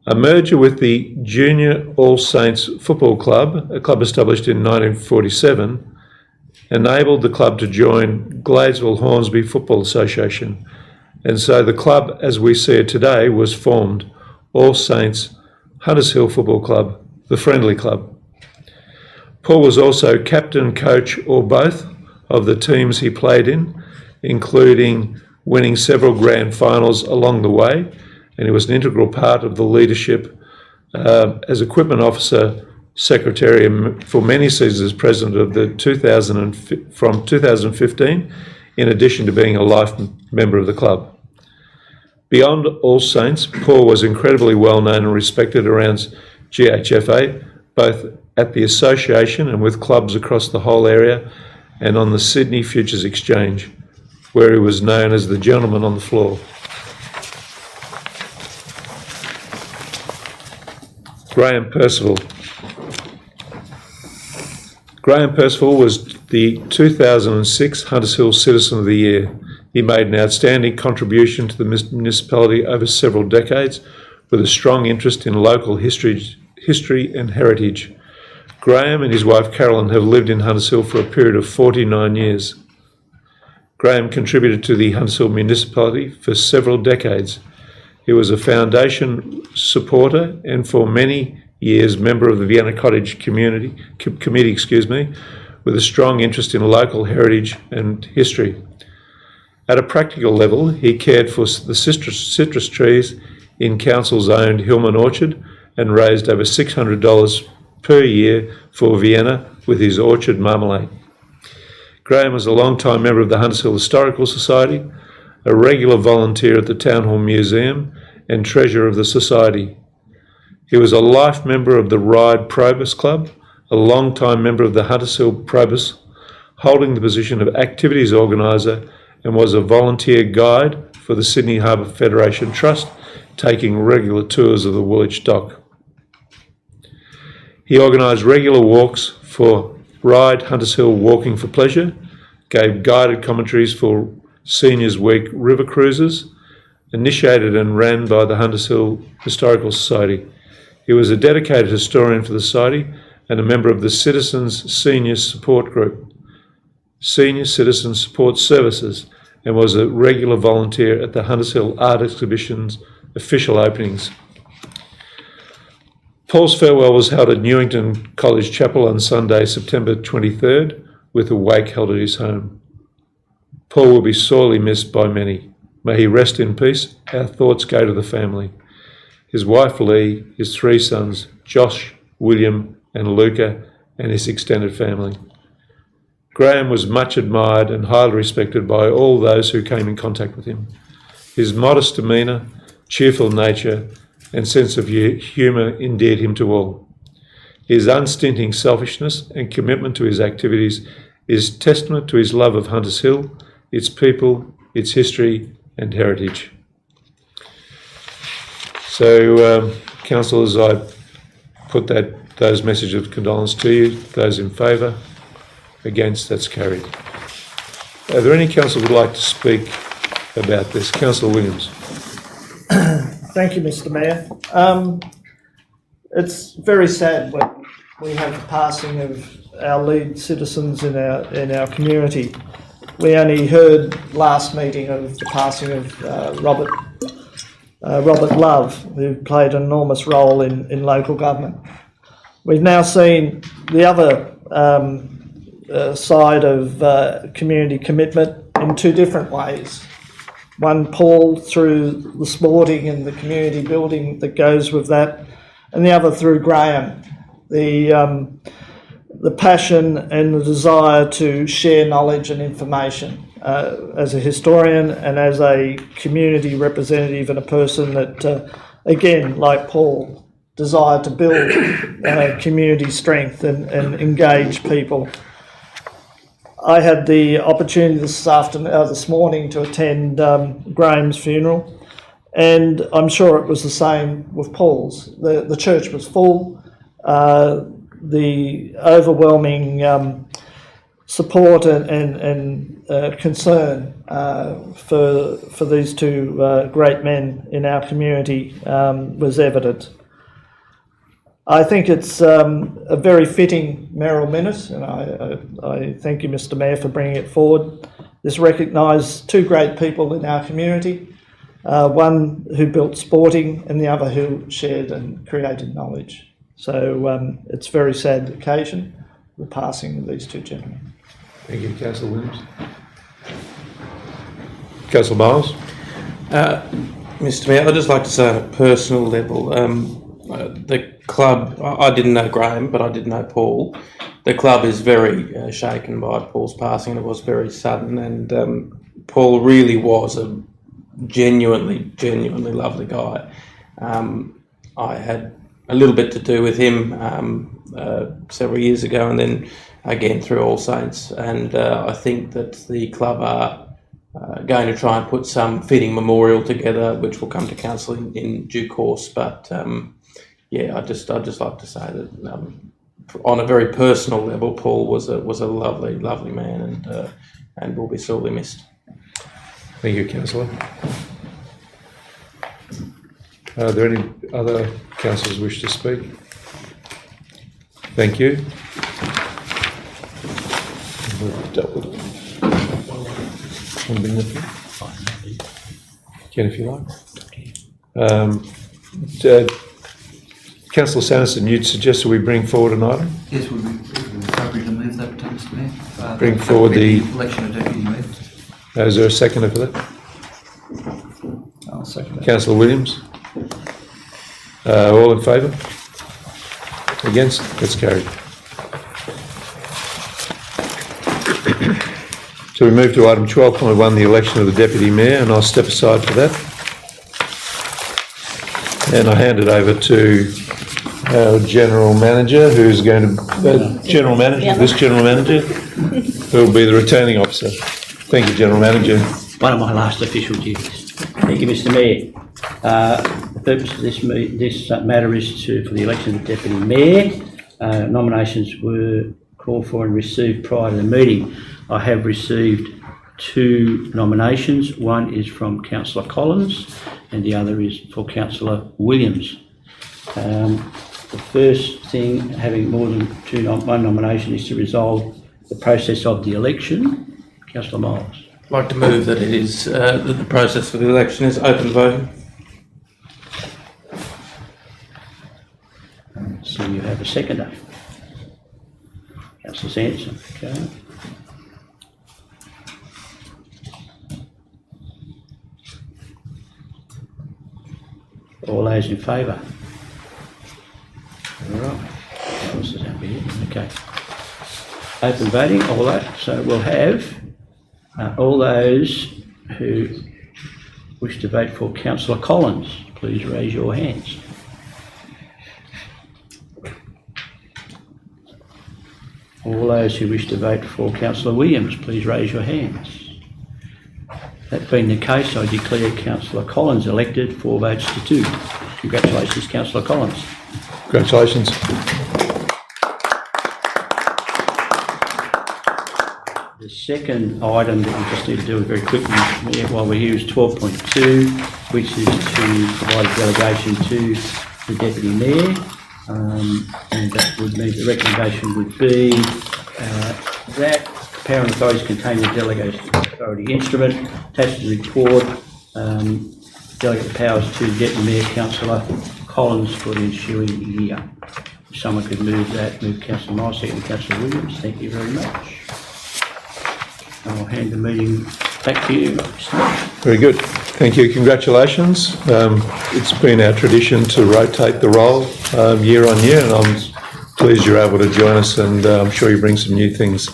A merger with the Junior All Saints Football Club, a club established in 1947, enabled the club to join Gladesville Hornsby Football Association, and so the club as we see it today was formed, All Saints Hunters Hill Football Club, the friendly club. Paul was also captain, coach or both of the teams he played in, including winning several grand finals along the way, and he was an integral part of the leadership as equipment officer, secretary for many seasons as president of the from 2015, in addition to being a life member of the club. Beyond All Saints, Paul was incredibly well known and respected around GHFA, both at the association and with clubs across the whole area, and on the Sydney Futures Exchange, where he was known as the gentleman on the floor. Graham Percival. Graham Percival was the 2006 Hunters Hill Citizen of the Year. He made an outstanding contribution to the municipality over several decades, with a strong interest in local history and heritage. Graham and his wife Carolyn have lived in Hunters Hill for a period of 49 years. Graham contributed to the Hunters Hill municipality for several decades. He was a foundation supporter and for many years member of the Vienna Cottage Committee, with a strong interest in local heritage and history. At a practical level, he cared for the citrus trees in Council's owned Hillman Orchard and raised over $600 per year for Vienna with his orchard marmalade. Graham was a long-time member of the Hunters Hill Historical Society, a regular volunteer at the Town Hall Museum, and treasurer of the Society. He was a life member of the Ryde Probus Club, a long-time member of the Hunters Hill Probus, holding the position of activities organiser, and was a volunteer guide for the Sydney Harbour Federation Trust, taking regular tours of the Woolwich Dock. He organised regular walks for Ryde Hunters Hill Walking for Pleasure, gave guided commentaries for Seniors Week river cruises, initiated and ran by the Hunters Hill Historical Society. He was a dedicated historian for the Society and a member of the Citizens Senior Support Group, Senior Citizen Support Services, and was a regular volunteer at the Hunters Hill Art Exhibition's official openings. Paul's farewell was held at Newington College Chapel on Sunday, September 23rd, with a wake held at his home. Paul will be sorely missed by many. May he rest in peace. Our thoughts go to the family. His wife Lee, his three sons, Josh, William and Luca, and his extended family. Graham was much admired and highly respected by all those who came in contact with him. His modest demeanour, cheerful nature and sense of humour endeared him to all. His unstinting selfishness and commitment to his activities is testament to his love of Hunters Hill, its people, its history and heritage. So, councillors, I put those messages of condolence to you. Those in favour? Against? That's carried. Are there any councillors who would like to speak about this? Councillor Williams. Thank you, Mr. Mayor. It's very sad when we have the passing of our lead citizens in our community. We only heard last meeting of the passing of Robert Love, who played an enormous role in local government. We've now seen the other side of community commitment in two different ways. One, Paul, through the sporting and the community building that goes with that, and the other through Graham, the passion and the desire to share knowledge and information as a historian and as a community representative and a person that, again, like Paul, desire to build community strength and engage people. I had the opportunity this morning to attend Graham's funeral, and I'm sure it was the same with Paul's. The church was full. The overwhelming support and concern for these two great men in our community was evident. I think it's a very fitting Merrill Minute, and I thank you, Mr. Mayor, for bringing it forward. This recognised two great people in our community, one who built sporting and the other who shared and created knowledge. So it's a very sad occasion, the passing of these two gentlemen. Thank you, Councillor Williams. Councillor Miles. Mr. Mayor, I'd just like to say on a personal level, the club, I didn't know Graham, but I did know Paul. The club is very shaken by Paul's passing, and it was very sudden, and Paul really was a genuinely lovely guy. I had a little bit to do with him several years ago, and then again through All Saints, and I think that the club are going to try and put some fitting memorial together, which will come to council in due course. But yeah, I'd just like to say that on a very personal level, Paul was a lovely man, and will be sorely missed. Thank you, Councillor. Are there any other councillors wish to speak? Thank you. We've dealt with it. Ken, if you like. Councillor Sanderson, you'd suggested we bring forward an item? Yes, would be appropriate to move that, Mr. Mayor. Bring forward the election of deputy mayor. Is there a seconder for that? I'll second that. Councillor Williams. All in favour? Against? That's carried. So we move to item 12.1, the election of the Deputy Mayor, and I'll step aside for that. And I hand it over to our General Manager, who's going to... General Manager, this General Manager, who will be the returning officer. Thank you, General Manager. One of my last official duties. Thank you, Mr. Mayor. The purpose of this matter is for the election of the Deputy Mayor. Nominations were called for and received prior to the meeting. I have received two nominations. One is from Councillor Collins and the other is for Councillor Williams. The first thing, having more than one nomination, is to resolve the process of the election. Councillor Miles. I'd like to move that it is that the process for the election is open voting. So you have a seconder. Councillor Sanderson. Okay. All those in favour? All right. What else is that here? Okay. Open voting, all that. So we'll have all those who wish to vote for Councillor Collins, please raise your hands. All those who wish to vote for Councillor Williams, please raise your hands. That being the case, I declare Councillor Collins elected 4 votes to 2. Congratulations, Councillor Collins. Congratulations. The second item that we just need to do very quickly while we're here is 12.2, which is to provide a delegation to the Deputy Mayor. And that would mean the recommendation would be that power and authorities contain the delegation authority instrument, attached to the report, delegate the powers to the Deputy Mayor, Councillor Collins, for the ensuing year. If someone could move that, move Councillor Miles, second Councillor Williams. Thank you very much. I'll hand the meeting back to you. Very good. Thank you. Congratulations. It's been our tradition to rotate the role year on year, and I'm pleased you're able to join us, and I'm sure you bring some new things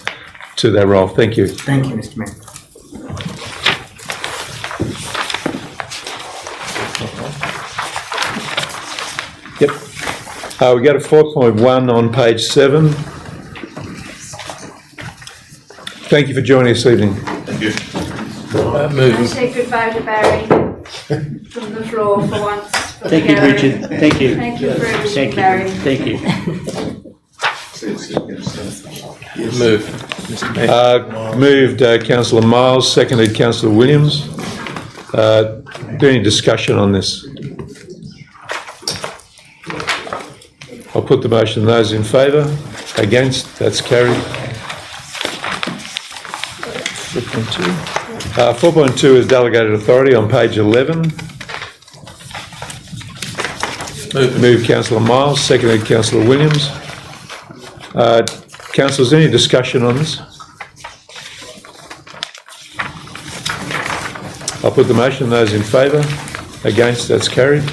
to that role. Thank you. Thank you, Mr. Mayor. Yep. We go to 4.1 on page 7. Thank you for joining us this evening. Thank you. I say goodbye to Barry from the floor for once. For Thank you, the Richard. Thank you. Thank you for everything, Thank you. Barry. Thank you. Move. Moved Councillor Miles, seconded Councillor Williams. Any discussion on this? I'll put the motion. Those in favour? Against? That's carried. 4.2. 4.2 is delegated authority on page 11. Moved Councillor Miles, seconded Councillor Williams. Councillors, any discussion on this? I'll put the motion. Those in favour? Against? That's carried.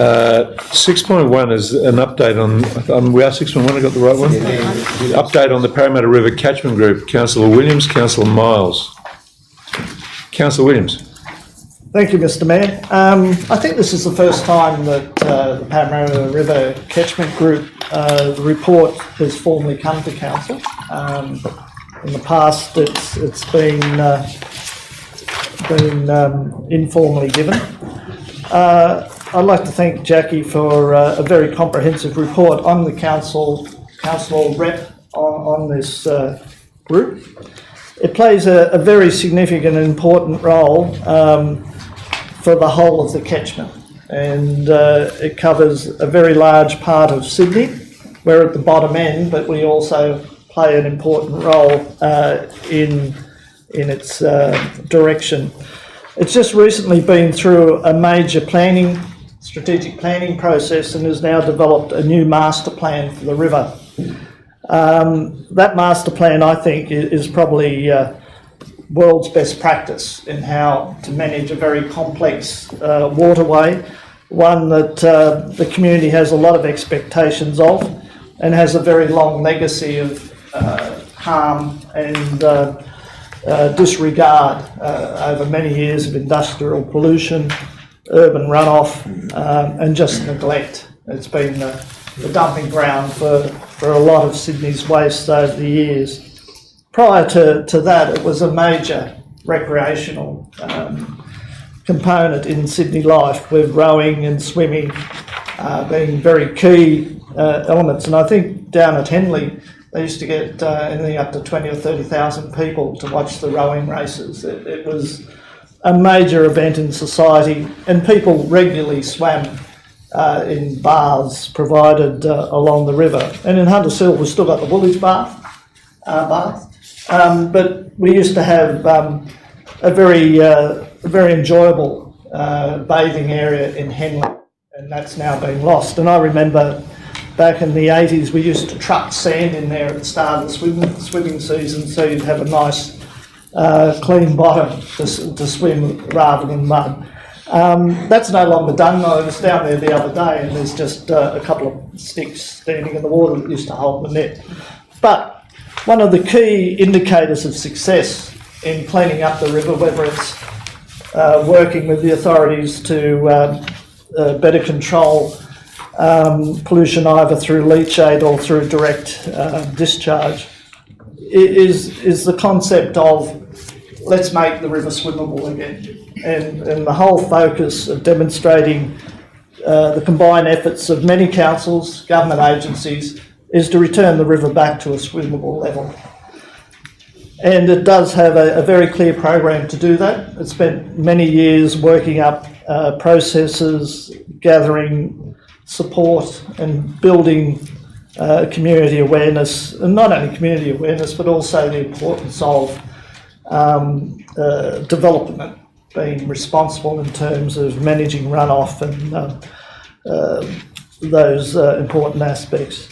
6.1 is an update on we are 6.1, I got the right one? Update on the Parramatta River Catchment Group. Councillor Williams, Councillor Miles. Councillor Williams. Thank you, Mr. Mayor. I think this is the first time that the Parramatta River Catchment Group the report has formally come to council. In the past, it's been informally given. I'd like to thank Jackie for a very comprehensive report on the council rep on this group. It plays a very significant and important role for the whole of the catchment, and it covers a very large part of Sydney. We're at the bottom end, but we also play an important role in its direction. It's just recently been through a major strategic planning process and has now developed a new master plan for the river. That master plan, I think, is probably world's best practice in how to manage a very complex waterway, one that the community has a lot of expectations of and has a very long legacy of harm and disregard over many years of industrial pollution, urban runoff, and just neglect. It's been the dumping ground for a lot of Sydney's waste over the years. Prior to that, it was a major recreational component in Sydney life, with rowing and swimming being very key elements. And I think down at Henley, they used to get anything up to 20 or 30,000 people to watch the rowing races. It was a major event in society, and people regularly swam in baths provided along the river. And in Hunters Hill, we've still got the Woolwich bath. But we used to have a very enjoyable bathing area in Henley, and that's now been lost. And I remember back in the 80s, we used to truck sand in there at the start of the swimming season, so you'd have a nice clean bottom to swim rather than mud. That's no longer done though. I was down there the other day and there's just a couple of sticks standing in the water that used to hold the net. But one of the key indicators of success in cleaning up the river, whether it's working with the authorities to better control pollution either through leachate or through direct discharge, is the concept of let's make the river swimmable again. And the whole focus of demonstrating the combined efforts of many councils, government agencies, is to return the river back to a swimmable level. And it does have a very clear program to do that. It spent many years working up processes, gathering support and building community awareness, and not only community awareness, but also the importance of development, being responsible in terms of managing runoff and those important aspects.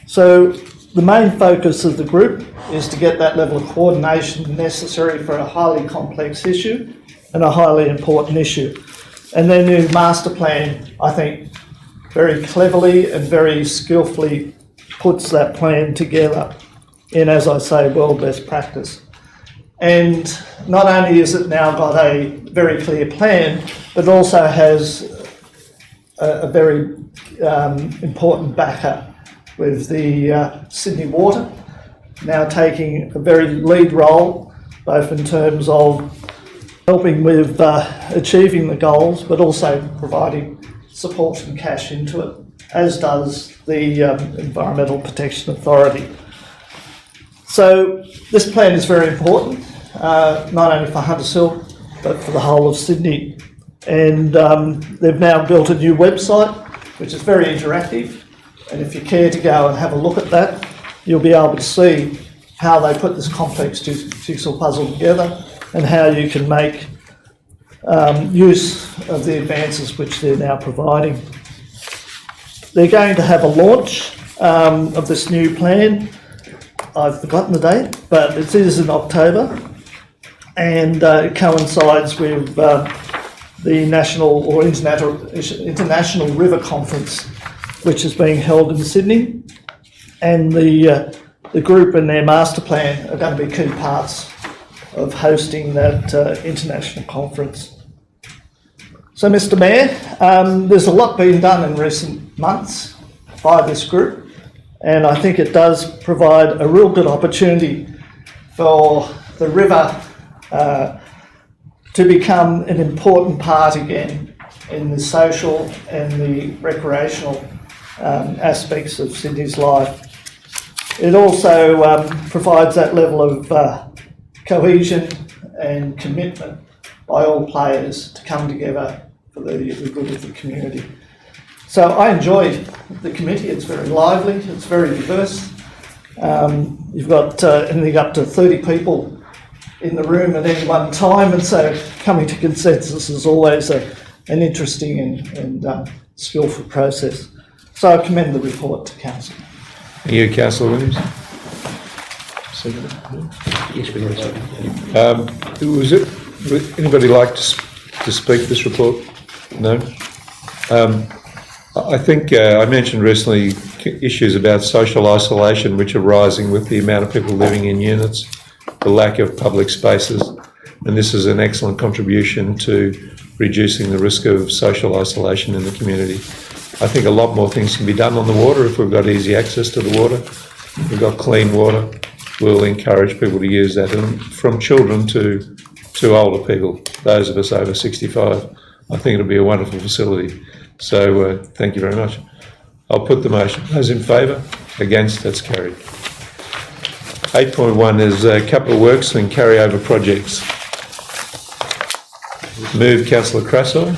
So the main focus of the group is to get that level of coordination necessary for a highly complex issue and a highly important issue. And their new master plan, I think, very cleverly and very skillfully puts that plan together in, as I say, world best practice. And not only is it now got a very clear plan, but also has a very important backer with the Sydney Water now taking a very lead role, both in terms of helping with achieving the goals, but also providing support and cash into it, as does the Environmental Protection Authority. So this plan is very important, not only for Hunters Hill, but for the whole of Sydney. And they've now built a new website, which is very interactive. And if you care to go and have a look at that, you'll be able to see how they put this complex jigsaw puzzle together and how you can make use of the advances which they're now providing. They're going to have a launch of this new plan. I've forgotten the date, but it is in October, and it coincides with the National or International River Conference, which is being held in Sydney, and the group and their master plan are going to be key parts of hosting that international conference. So, Mr. Mayor, there's a lot being done in recent months by this group, and I think it does provide a real good opportunity for the river to become an important part again in the social and the recreational aspects of Sydney's life. It also provides that level of cohesion and commitment by all players to come together for the good of the community. So I enjoy the committee. It's very lively, it's very diverse. You've got anything up to 30 people in the room at any one time, and so coming to consensus is always an interesting and skillful process. So I commend the report to Council. Thank you, Councillor Williams. Yes, we have. Would anybody like to speak to this report? No? I think I mentioned recently issues about social isolation which are rising with the amount of people living in units, the lack of public spaces, and this is an excellent contribution to reducing the risk of social isolation in the community. I think a lot more things can be done on the water if we've got easy access to the water. If we've got clean water, we'll encourage people to use that, and from children to older people, those of us over 65. I think it'll be a wonderful facility. So thank you very much. I'll put the motion. Those in favour? Against? That's carried. 8.1 is capital works and carryover projects. Move Councillor Crasso,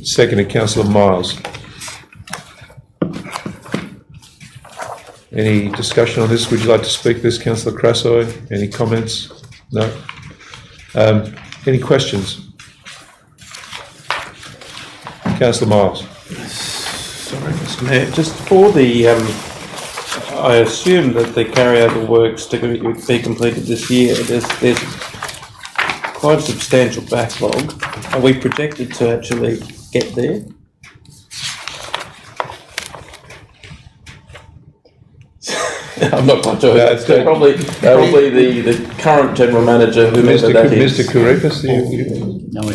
seconded Councillor Miles. Any discussion on this? Would you like to speak to this, Councillor Crasso? Any comments? No? Any questions? Councillor Miles. Sorry, Mr. Mayor. Just for the, I assume that the carryover works to be completed this year. There's quite a substantial backlog. Are we projected to actually get there? I'm not quite sure. It's probably the current general manager, whoever that is. Mr. Kouroukas,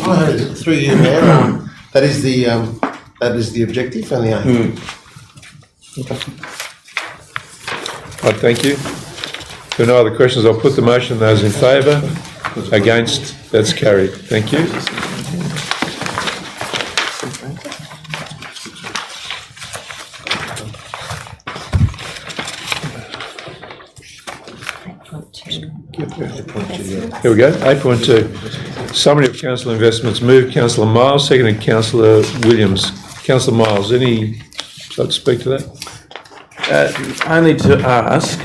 I heard it through you, Mayor. That is the objective and the aim. Okay. Right, thank you. If there are no other questions, I'll put the motion. Those in favour? Against? That's carried. Thank you. Here we go. 8.2. Summary of council investments. Move Councillor Miles, seconded Councillor Williams. Councillor Miles, any like to speak to that? Only to ask,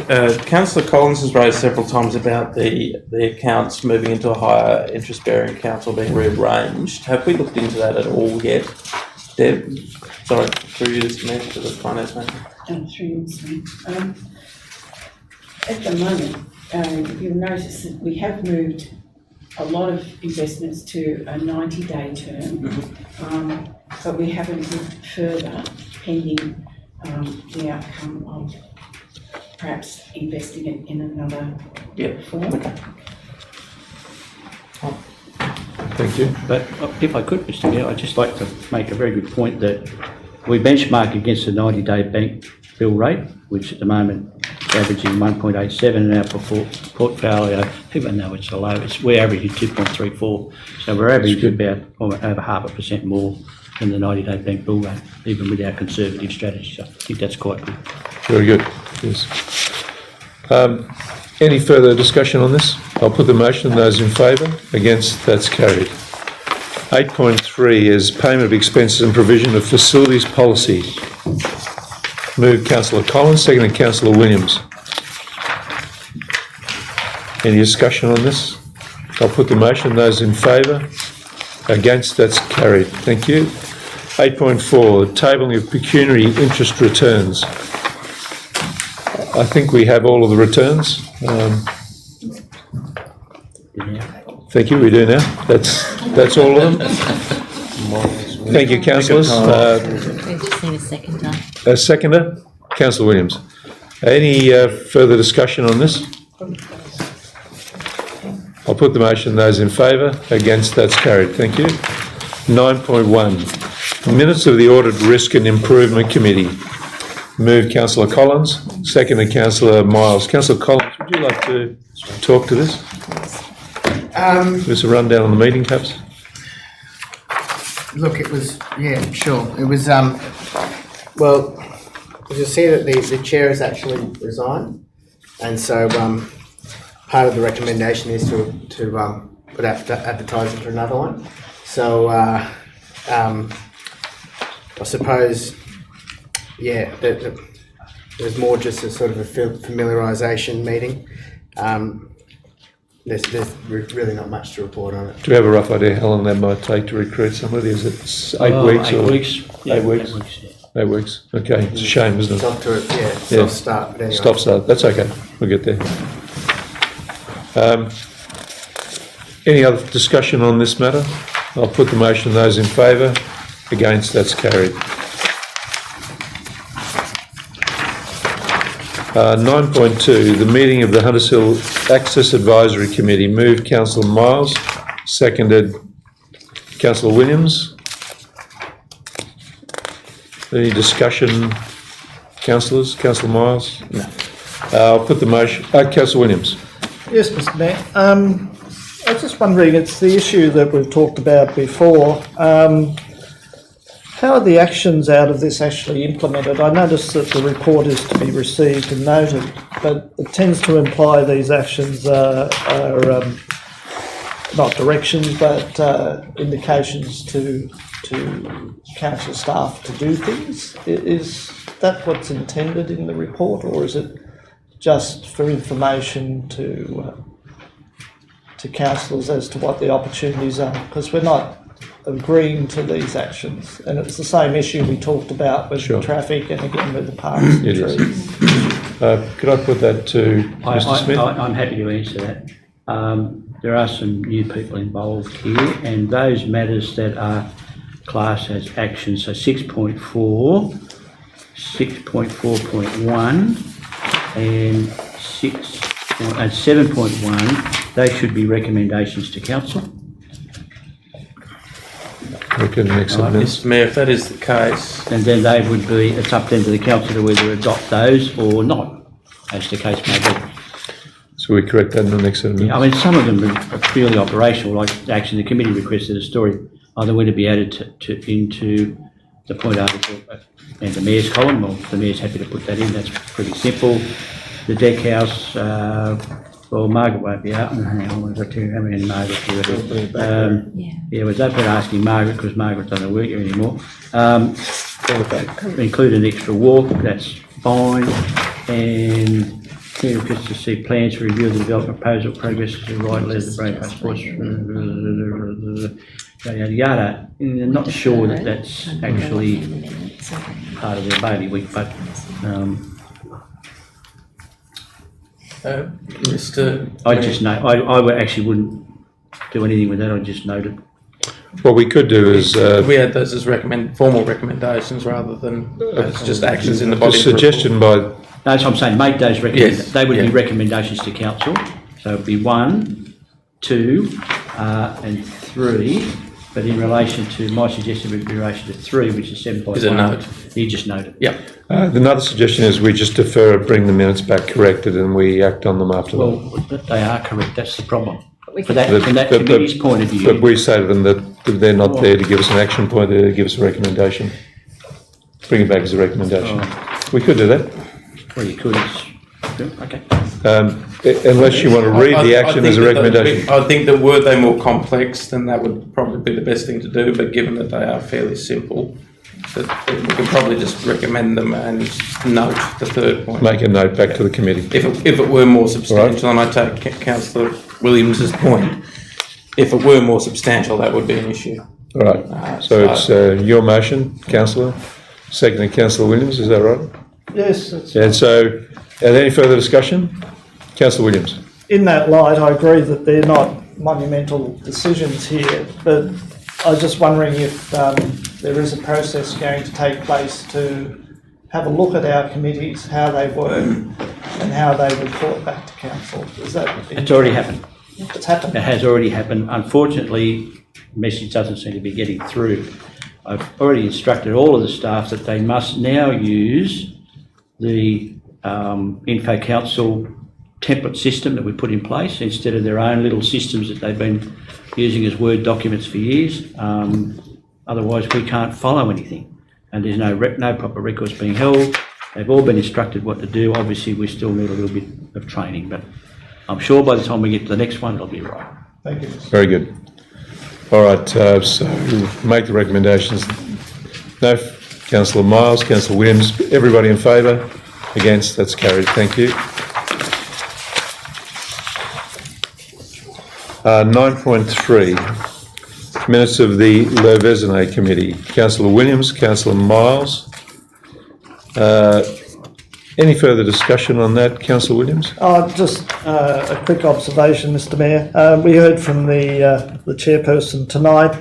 Councillor Collins has raised several times about the accounts moving into a higher interest-bearing account or being rearranged. Have we looked into that at all yet? Deb, sorry, through you, Mr. Mayor, to the finance manager. At the moment, you'll notice that we have moved a lot of investments to a 90-day term, but we haven't moved further pending the outcome of perhaps investing it in another form. Okay. Thank you. But if I could, Mr. Mayor, I'd just like to make a very good point that we benchmark against the 90-day bank bill rate, which at the moment averaging 1.87 in our portfolio, even though it's low, we're averaging 2.34. So we're averaging about over 0.5% more than the 90-day bank bill rate, even with our conservative strategy. So I think that's quite good. Very good. Yes. Any further discussion on this? I'll put the motion. Those in favour? Against? That's carried. 8.3 is payment of expenses and provision of facilities policy. Moved Councillor Collins, seconded Councillor Williams. Any discussion on this? I'll put the motion. Those in favour? Against? That's carried. Thank you. 8.4, tabling of pecuniary interest returns. I think we have all of the returns. Thank you, we do now. That's all of them. Thank you, councillors. We just need a seconder. A seconder? Councillor Williams. Any further discussion on this? I'll put the motion. Those in favour? Against? That's carried. Thank you. 9.1. Minutes of the Audit, Risk and Improvement Committee. Moved Councillor Collins, seconded Councillor Miles. Councillor Collins, would you like to talk to this? Give us a rundown on the meeting, perhaps? Look, it was, yeah, sure. It was, well, you'll see that the chair has actually resigned. And so part of the recommendation is to put out advertising for another one. So I suppose, yeah, it was more just a sort of a familiarisation meeting. There's really not much to report on it. Do you have a rough idea how long that might take to recruit somebody? Is it 8 weeks? 8 weeks. Yeah, 8 weeks? 8 weeks, yeah. 8 weeks. Okay, it's a shame, isn't it? It's off to a, stop start. But anyway. Stop start. That's okay. We'll get there. Any other discussion on this matter? I'll put the motion. Those in favour? Against? That's carried. 9.2, the meeting of the Hunters Hill Access Advisory Committee. Moved Councillor Miles, seconded Councillor Williams. Any discussion, councillors? Councillor Miles? No. I'll put the motion. Councillor Williams. Yes, Mr. Mayor. I was just wondering, it's the issue that we've talked about before. How are the actions out of this actually implemented? I noticed that the report is to be received and noted, but it tends to imply these actions are not directions, but indications to council staff to do things. Is that what's intended in the report, or is it just for information to councillors as to what the opportunities are? Because we're not agreeing to these actions, and it's the same issue we talked about with traffic and again with the parks and trees. Could I put that to Mr. Smith? I'm happy to answer that. There are some new people involved here, and those matters that are classed as actions, so 6.4, 6.4.1 and 7.1, they should be recommendations to council. Mr. Mayor, if that is the case, and then they would be, it's up then to the council to whether adopt those or not, as the case may be. So we correct that in the next set of minutes? I mean, some of them are purely operational, like actually the committee requested a story, either were to be added into the point article and the mayor's column. Well, the mayor's happy to put that in, that's pretty simple. The deck house, well, Margaret won't be out. Hang on, we've got how many Margaret here? Yeah, well, don't put asking Margaret because Margaret doesn't work here anymore. Include an extra walk, that's fine. And just to see plans for review of the development proposal progress is the right letter to brain passports. Yada yada. I'm not sure that that's actually part of their bailiwick, but. Mr. I just know. I actually wouldn't do anything with that. I'd just note it. What we could do is we had those as formal recommendations rather than as just actions in the body. A suggestion by. That's what I'm saying. Make those recommendations. Yes, they would be recommendations to council. So it'd be 1, 2, and 3. But in relation to my suggestion in relation to 3, which is 7.1. Is a note. You just noted. Yep. Another suggestion is we just defer it, bring the minutes back corrected, and we act on them after that. Well, they are correct. That's the problem. we From could- that committee's point of view. But we say to them that they're not there to give us an action point, they're there to give us a recommendation. Bring it back as a recommendation. We could do that. Well, you could. Okay. Unless you want to read the action as a recommendation. I think that were they more complex, then that would probably be the best thing to do. But given that they are fairly simple, that we could probably just recommend them and note the third point. Make a note back to the committee. If it were more substantial, and I take Councillor Williams's point, if it were more substantial, that would be an issue. All right. So it's your motion, Councillor. Seconded, Councillor Williams. Is that right? Yes. That's And so, any further discussion? Councillor Williams. In that light, I agree that they're not monumental decisions here, but I was just wondering if there is a process going to take place to have a look at our committees, how they work, and how they report back to council. Is that? It's already happened. It's happened. It has already happened. Unfortunately, the message doesn't seem to be getting through. I've already instructed all of the staff that they must now use the Info Council template system that we put in place instead of their own little systems that they've been using as Word documents for years. Otherwise, we can't follow anything, and there's no proper records being held. They've all been instructed what to do. Obviously, we still need a little bit of training, but I'm sure by the time we get to the next one, it'll be right. Thank you. Very good. All right, so make the recommendations. No, Councillor Miles, Councillor Williams, everybody in favour? Against? That's carried. Thank you. 9.3, minutes of the Le Vésinet Committee. Councillor Williams, Councillor Miles. Any further discussion on that, Councillor Williams? Just a quick observation, Mr. Mayor. We heard from the chairperson tonight.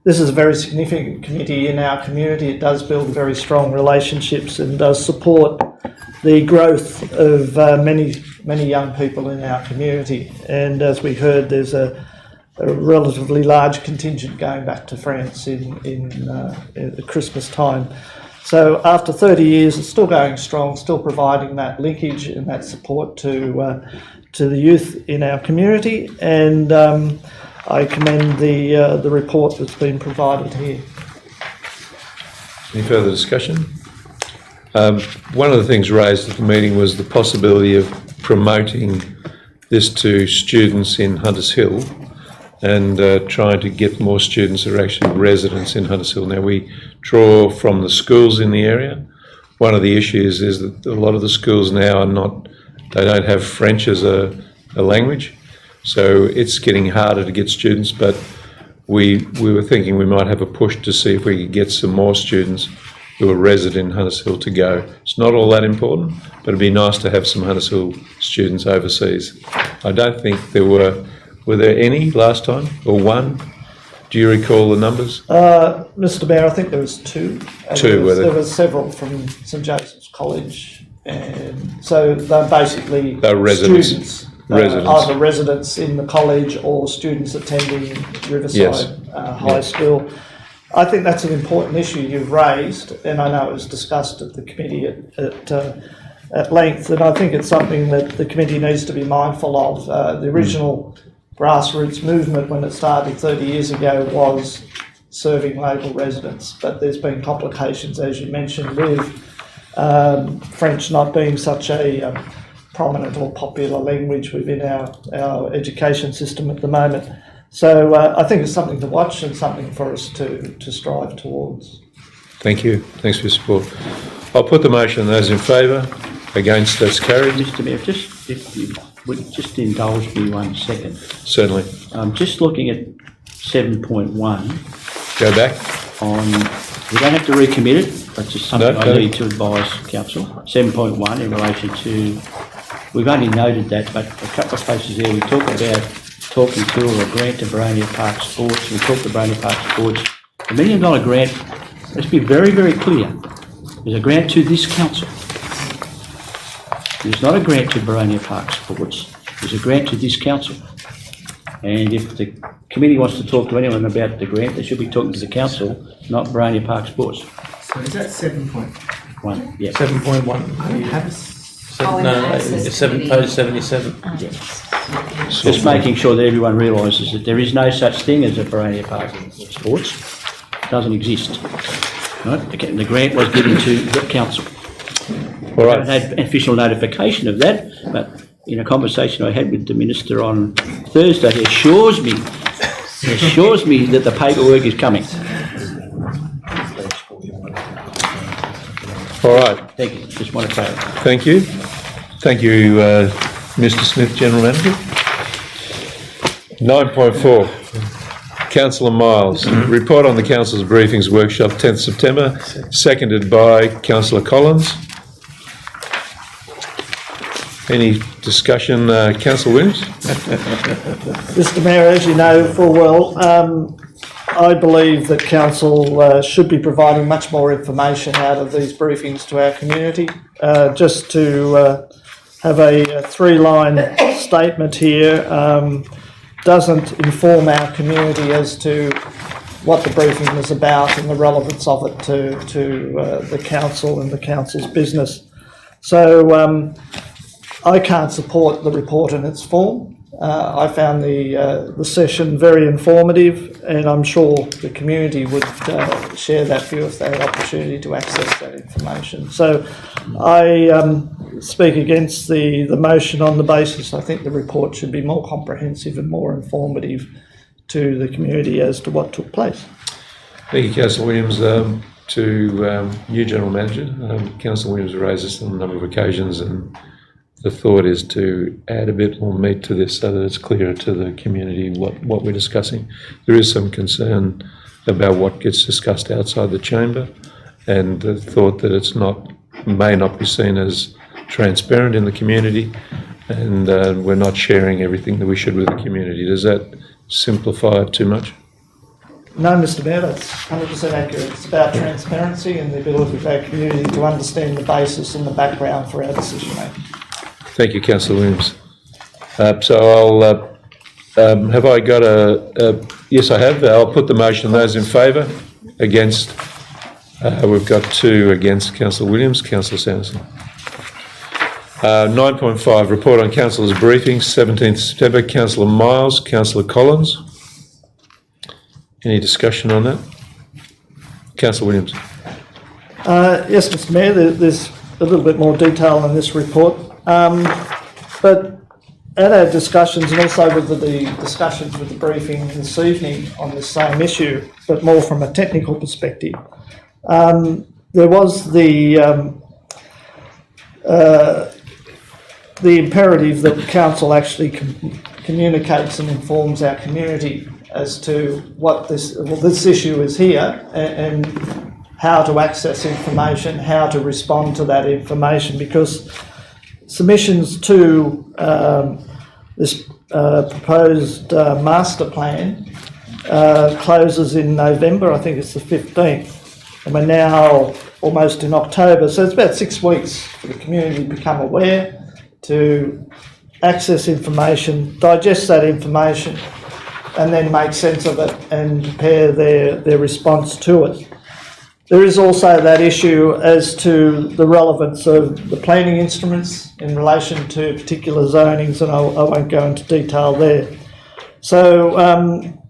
This is a very significant committee in our community. It does build very strong relationships and does support the growth of many young people in our community. And as we heard, there's a relatively large contingent going back to France in Christmas time. So after 30 years, it's still going strong, still providing that linkage and that support to the youth in our community. And I commend the report that's been provided here. Any further discussion? One of the things raised at the meeting was the possibility of promoting this to students in Hunters Hill and trying to get more students that are actually residents in Hunters Hill. Now, we draw from the schools in the area. One of the issues is that a lot of the schools now they don't have French as a language, so it's getting harder to get students, but we were thinking we might have a push to see if we could get some more students who are resident in Hunters Hill to go. It's not all that important, but it'd be nice to have some Hunters Hill students overseas. I don't think there were there any last time, or one? Do you recall the numbers? Mr. Mayor, I think there was two. There was several from St Joseph's College, and so they're basically residents. Students, either residents in the college or students attending Riverside High School. I think that's an important issue you've raised, and I know it was discussed at the committee at length, and I think it's something that the committee needs to be mindful of. The original grassroots movement, when it started 30 years ago, was serving local residents, but there's been complications, as you mentioned, with French not being such a prominent or popular language within our education system at the moment. So I think it's something to watch and something for us to strive towards. Thank you. Thanks for your support. I'll put the motion. Those in favour? Against? That's carried. Mr. Mayor, if you would just indulge me 1 second. Certainly. Just looking at 7.1. Go back. We don't have to recommit it. That's just something I need to advise Council. 7.1 in relation to, we've only noted that, but a couple of places there we talk about talking to or a grant to Boronia Park Sports. We talk to Boronia Park Sports. $1 million grant, let's be very, very clear. There's a grant to this council. There's not a grant to Boronia Park Sports. There's a grant to this council. And if the committee wants to talk to anyone about the grant, they should be talking to the council, not Boronia Park Sports. So is that 7.1? One, yeah. 7.1. Oh, in No, the access it's page 77. Just making sure that everyone realises that there is no such thing as a Boronia Park Sports. It doesn't exist. Right? Again, the grant was given to the council. All I right. haven't had official notification of that, but in a conversation I had with the Minister on Thursday, he assures me that the paperwork is coming. All right. Thank you. Just want to clarify. Thank you. Thank you, Mr. Smith, General Manager. 9.4. Councillor Miles. Report on the Council's briefings workshop 10th September, seconded by Councillor Collins. Any discussion, Councillor Williams? Mr Mayor, as you know full well, I believe that Council should be providing much more information out of these briefings to our community. Just to have a three-line statement here doesn't inform our community as to what the briefing was about and the relevance of it to the Council and the Council's business. So I can't support the report in its form. I found the session very informative, and I'm sure the community would share that view if they had opportunity to access that information. So I speak against the motion on the basis I think the report should be more comprehensive and more informative to the community as to what took place. Thank you, Councillor Williams. To you, General Manager, Councillor Williams raised this on a number of occasions, and the thought is to add a bit more meat to this so that it's clearer to the community what we're discussing. There is some concern about what gets discussed outside the chamber, and the thought that it's may not be seen as transparent in the community, and we're not sharing everything that we should with the community. Does that simplify it too much? No, Mr Mayor, that's 100% accurate. It's about transparency and the ability of our community to understand the basis and the background for our decision making. Thank you, Councillor Williams. So I'll, have I got yes I have. I'll put the motion. Those in favour? Against? We've got 2 against. Councillor Williams, Councillor Sanderson. 9.5, report on Councillors' briefings, 17th September. Councillor Miles, Councillor Collins. Any discussion on that? Councillor Williams. Yes, Mr Mayor, there's a little bit more detail in this report. But at our discussions and also with the discussions with the briefing this evening on this same issue, but more from a technical perspective, there was the imperative that the Council actually communicates and informs our community as to what this issue is here and how to access information, how to respond to that information, because submissions to this proposed master plan closes in November. I think it's the 15th, and we're now almost in October, so it's about 6 weeks for the community to become aware, to access information, digest that information, and then make sense of it and prepare their response to it. There is also that issue as to the relevance of the planning instruments in relation to particular zonings, and I won't go into detail there. So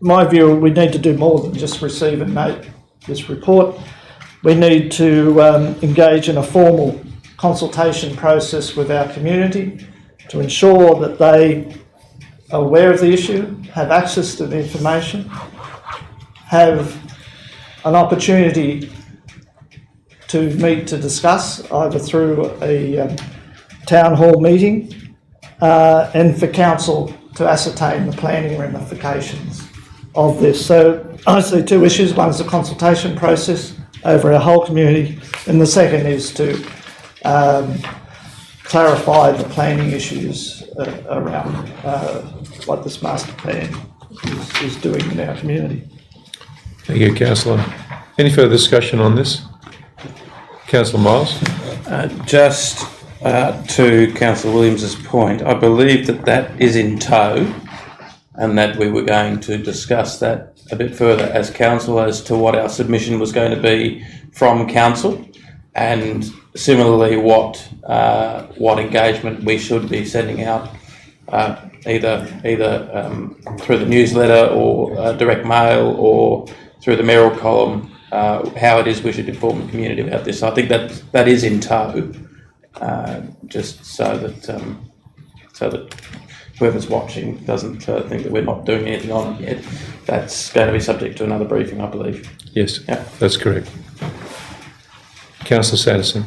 my view, we need to do more than just receive and note this report. We need to engage in a formal consultation process with our community to ensure that they are aware of the issue, have access to the information, have an opportunity to meet to discuss either through a town hall meeting and for council to ascertain the planning ramifications of this. So I see 2 issues. One is the consultation process over our whole community, and the second is to clarify the planning issues around what this master plan is doing in our community. Thank you, Councillor. Any further discussion on this? Councillor Miles? Just to Councillor Williams's point, I believe that is in tow and that we were going to discuss that a bit further as council as to what our submission was going to be from council, and similarly what engagement we should be sending out, either through the newsletter or direct mail or through the mayoral column, how it is we should inform the community about this. I think that is in tow, just so that whoever's watching doesn't think that we're not doing anything on it yet. That's going to be subject to another briefing, I believe. Yes, Yeah. that's correct. Councillor Sanderson.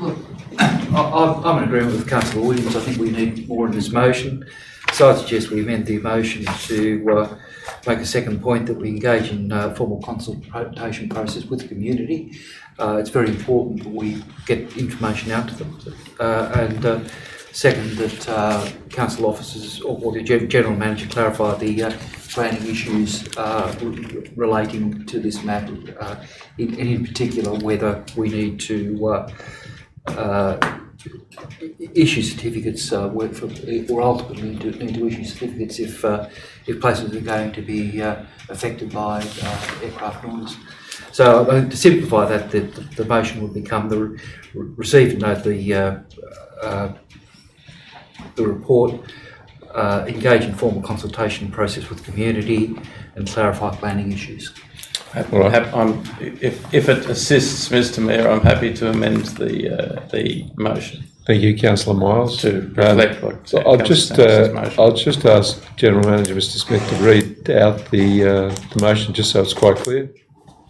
Look, I'm in agreement with Councillor Williams. I think we need more in this motion. So I suggest we amend the motion to make a second point that we engage in formal consultation process with the community. It's very important that we get information out to them. And second, that council officers or the general manager clarify the planning issues relating to this matter. In particular, whether we need to issue certificates, or ultimately need to issue certificates if places are going to be affected by aircraft noise. So to simplify that, the motion would become the receive and note the report, engage in formal consultation process with the community, and clarify planning issues. If it assists Mr. Mayor, I'm happy to amend the motion. Thank you, Councillor Miles. To reflect what I'll just ask General Manager Mr. Smith to read out the motion just so it's quite clear.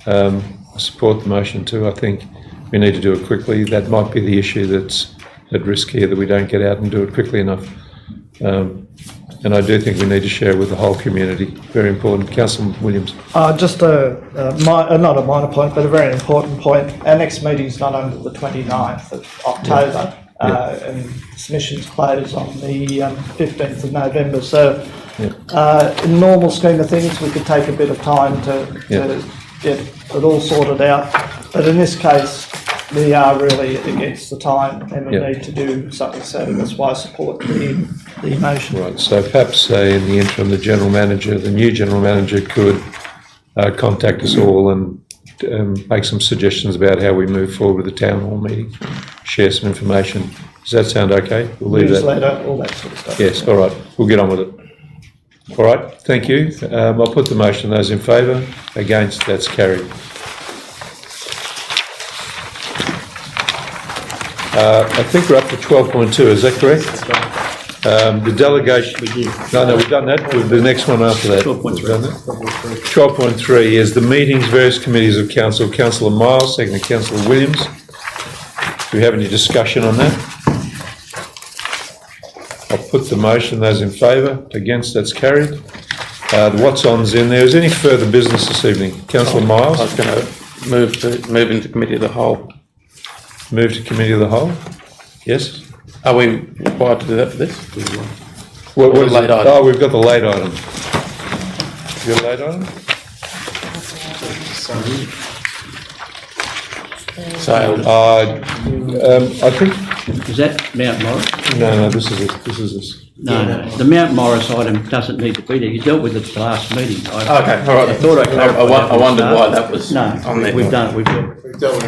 I support the motion too. I think we need to do it quickly. That might be the issue that's at risk here, that we don't get out and do it quickly enough. And I do think we need to share with the whole community. Very important. Councillor Williams. Just not a minor point, but a very important point. Our next meeting is not until the 29th of October, and submissions close on the 15th of November. So in normal scheme of things, we could take a bit of time to get it all sorted out. But in this case, we are really against the time, and we need to do something. So that's why I support the motion. Right. So perhaps in the interim, the new general manager, could contact us all and make some suggestions about how we move forward with the town hall meeting. Share some information. Does that sound okay? We'll leave Newsletter, all that sort of stuff. Yes. All right. We'll get on with it. All right. Thank you. I'll put the motion. Those in favour? Against? That's carried. I think we're up to 12.2, is that correct? The delegation... No, we've done that. The next one after that. 12.3. 12.3 is the meetings, various committees of council. Councillor Miles, second to Councillor Williams. Do we have any discussion on that? I'll put the motion. Those in favour? Against? That's carried. The what's-on's in there. Is there any further business this evening? Councillor Miles? I was going to move into committee of the whole. Move to committee of the whole? Yes? Are we required to do that for this? What is late it? item? Oh, we've got the late item. You got a late item? I think... Is that Mount Morris? No, this is it. This is this. No, the Mount Morris item doesn't need to be there. You dealt with it at the last meeting. Okay, all right. I thought I wondered why that was on there. We've done it.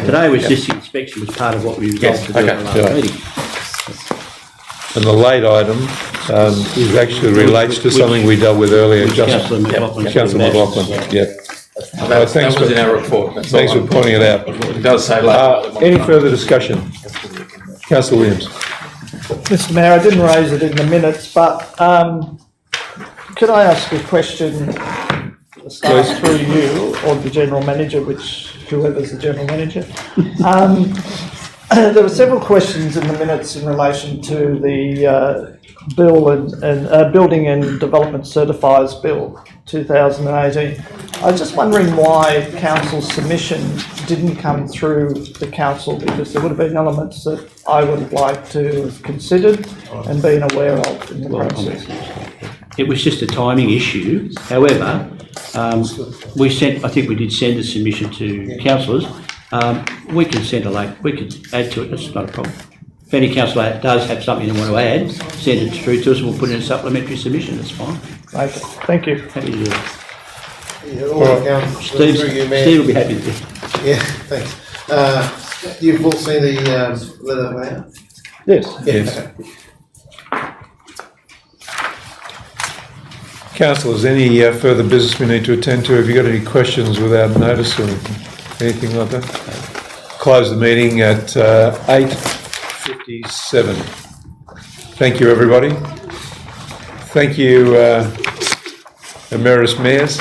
Today was just the inspection was part of what we resolved to do at the last meeting. And the late item is actually relates to something we dealt with earlier. Councillor McLaughlin. Councillor McLaughlin, That was in our report. Thanks for pointing it out. It does say late. Any further discussion? Councillor Williams. Mr. Mayor, I didn't raise it in the minutes, but could I ask a question start through you or the General Manager, whoever's the General Manager? There were several questions in the minutes in relation to the bill and Building and Development Certifiers Bill 2018. I was just wondering why Council's submission didn't come through the Council, because there would have been elements that I would have liked to have considered and been aware of in the process. It was just a timing issue. However, I think we did send a submission to councillors. We can add to it, that's not a problem. If any councillor does have something they want to add, send it through to us and we'll put in a supplementary submission, that's fine. Okay, thank you. Happy to do it. Yeah, all the council, through you, Mayor. Steve will be happy to do it. Yeah, thanks. You've all seen the letter, Mayor? Yes. Yes. Councillors, any further business we need to attend to? Have you got any questions without notice or anything like that? Close the meeting at 8:57. Thank you, everybody. Thank you, Emeritus Mayors.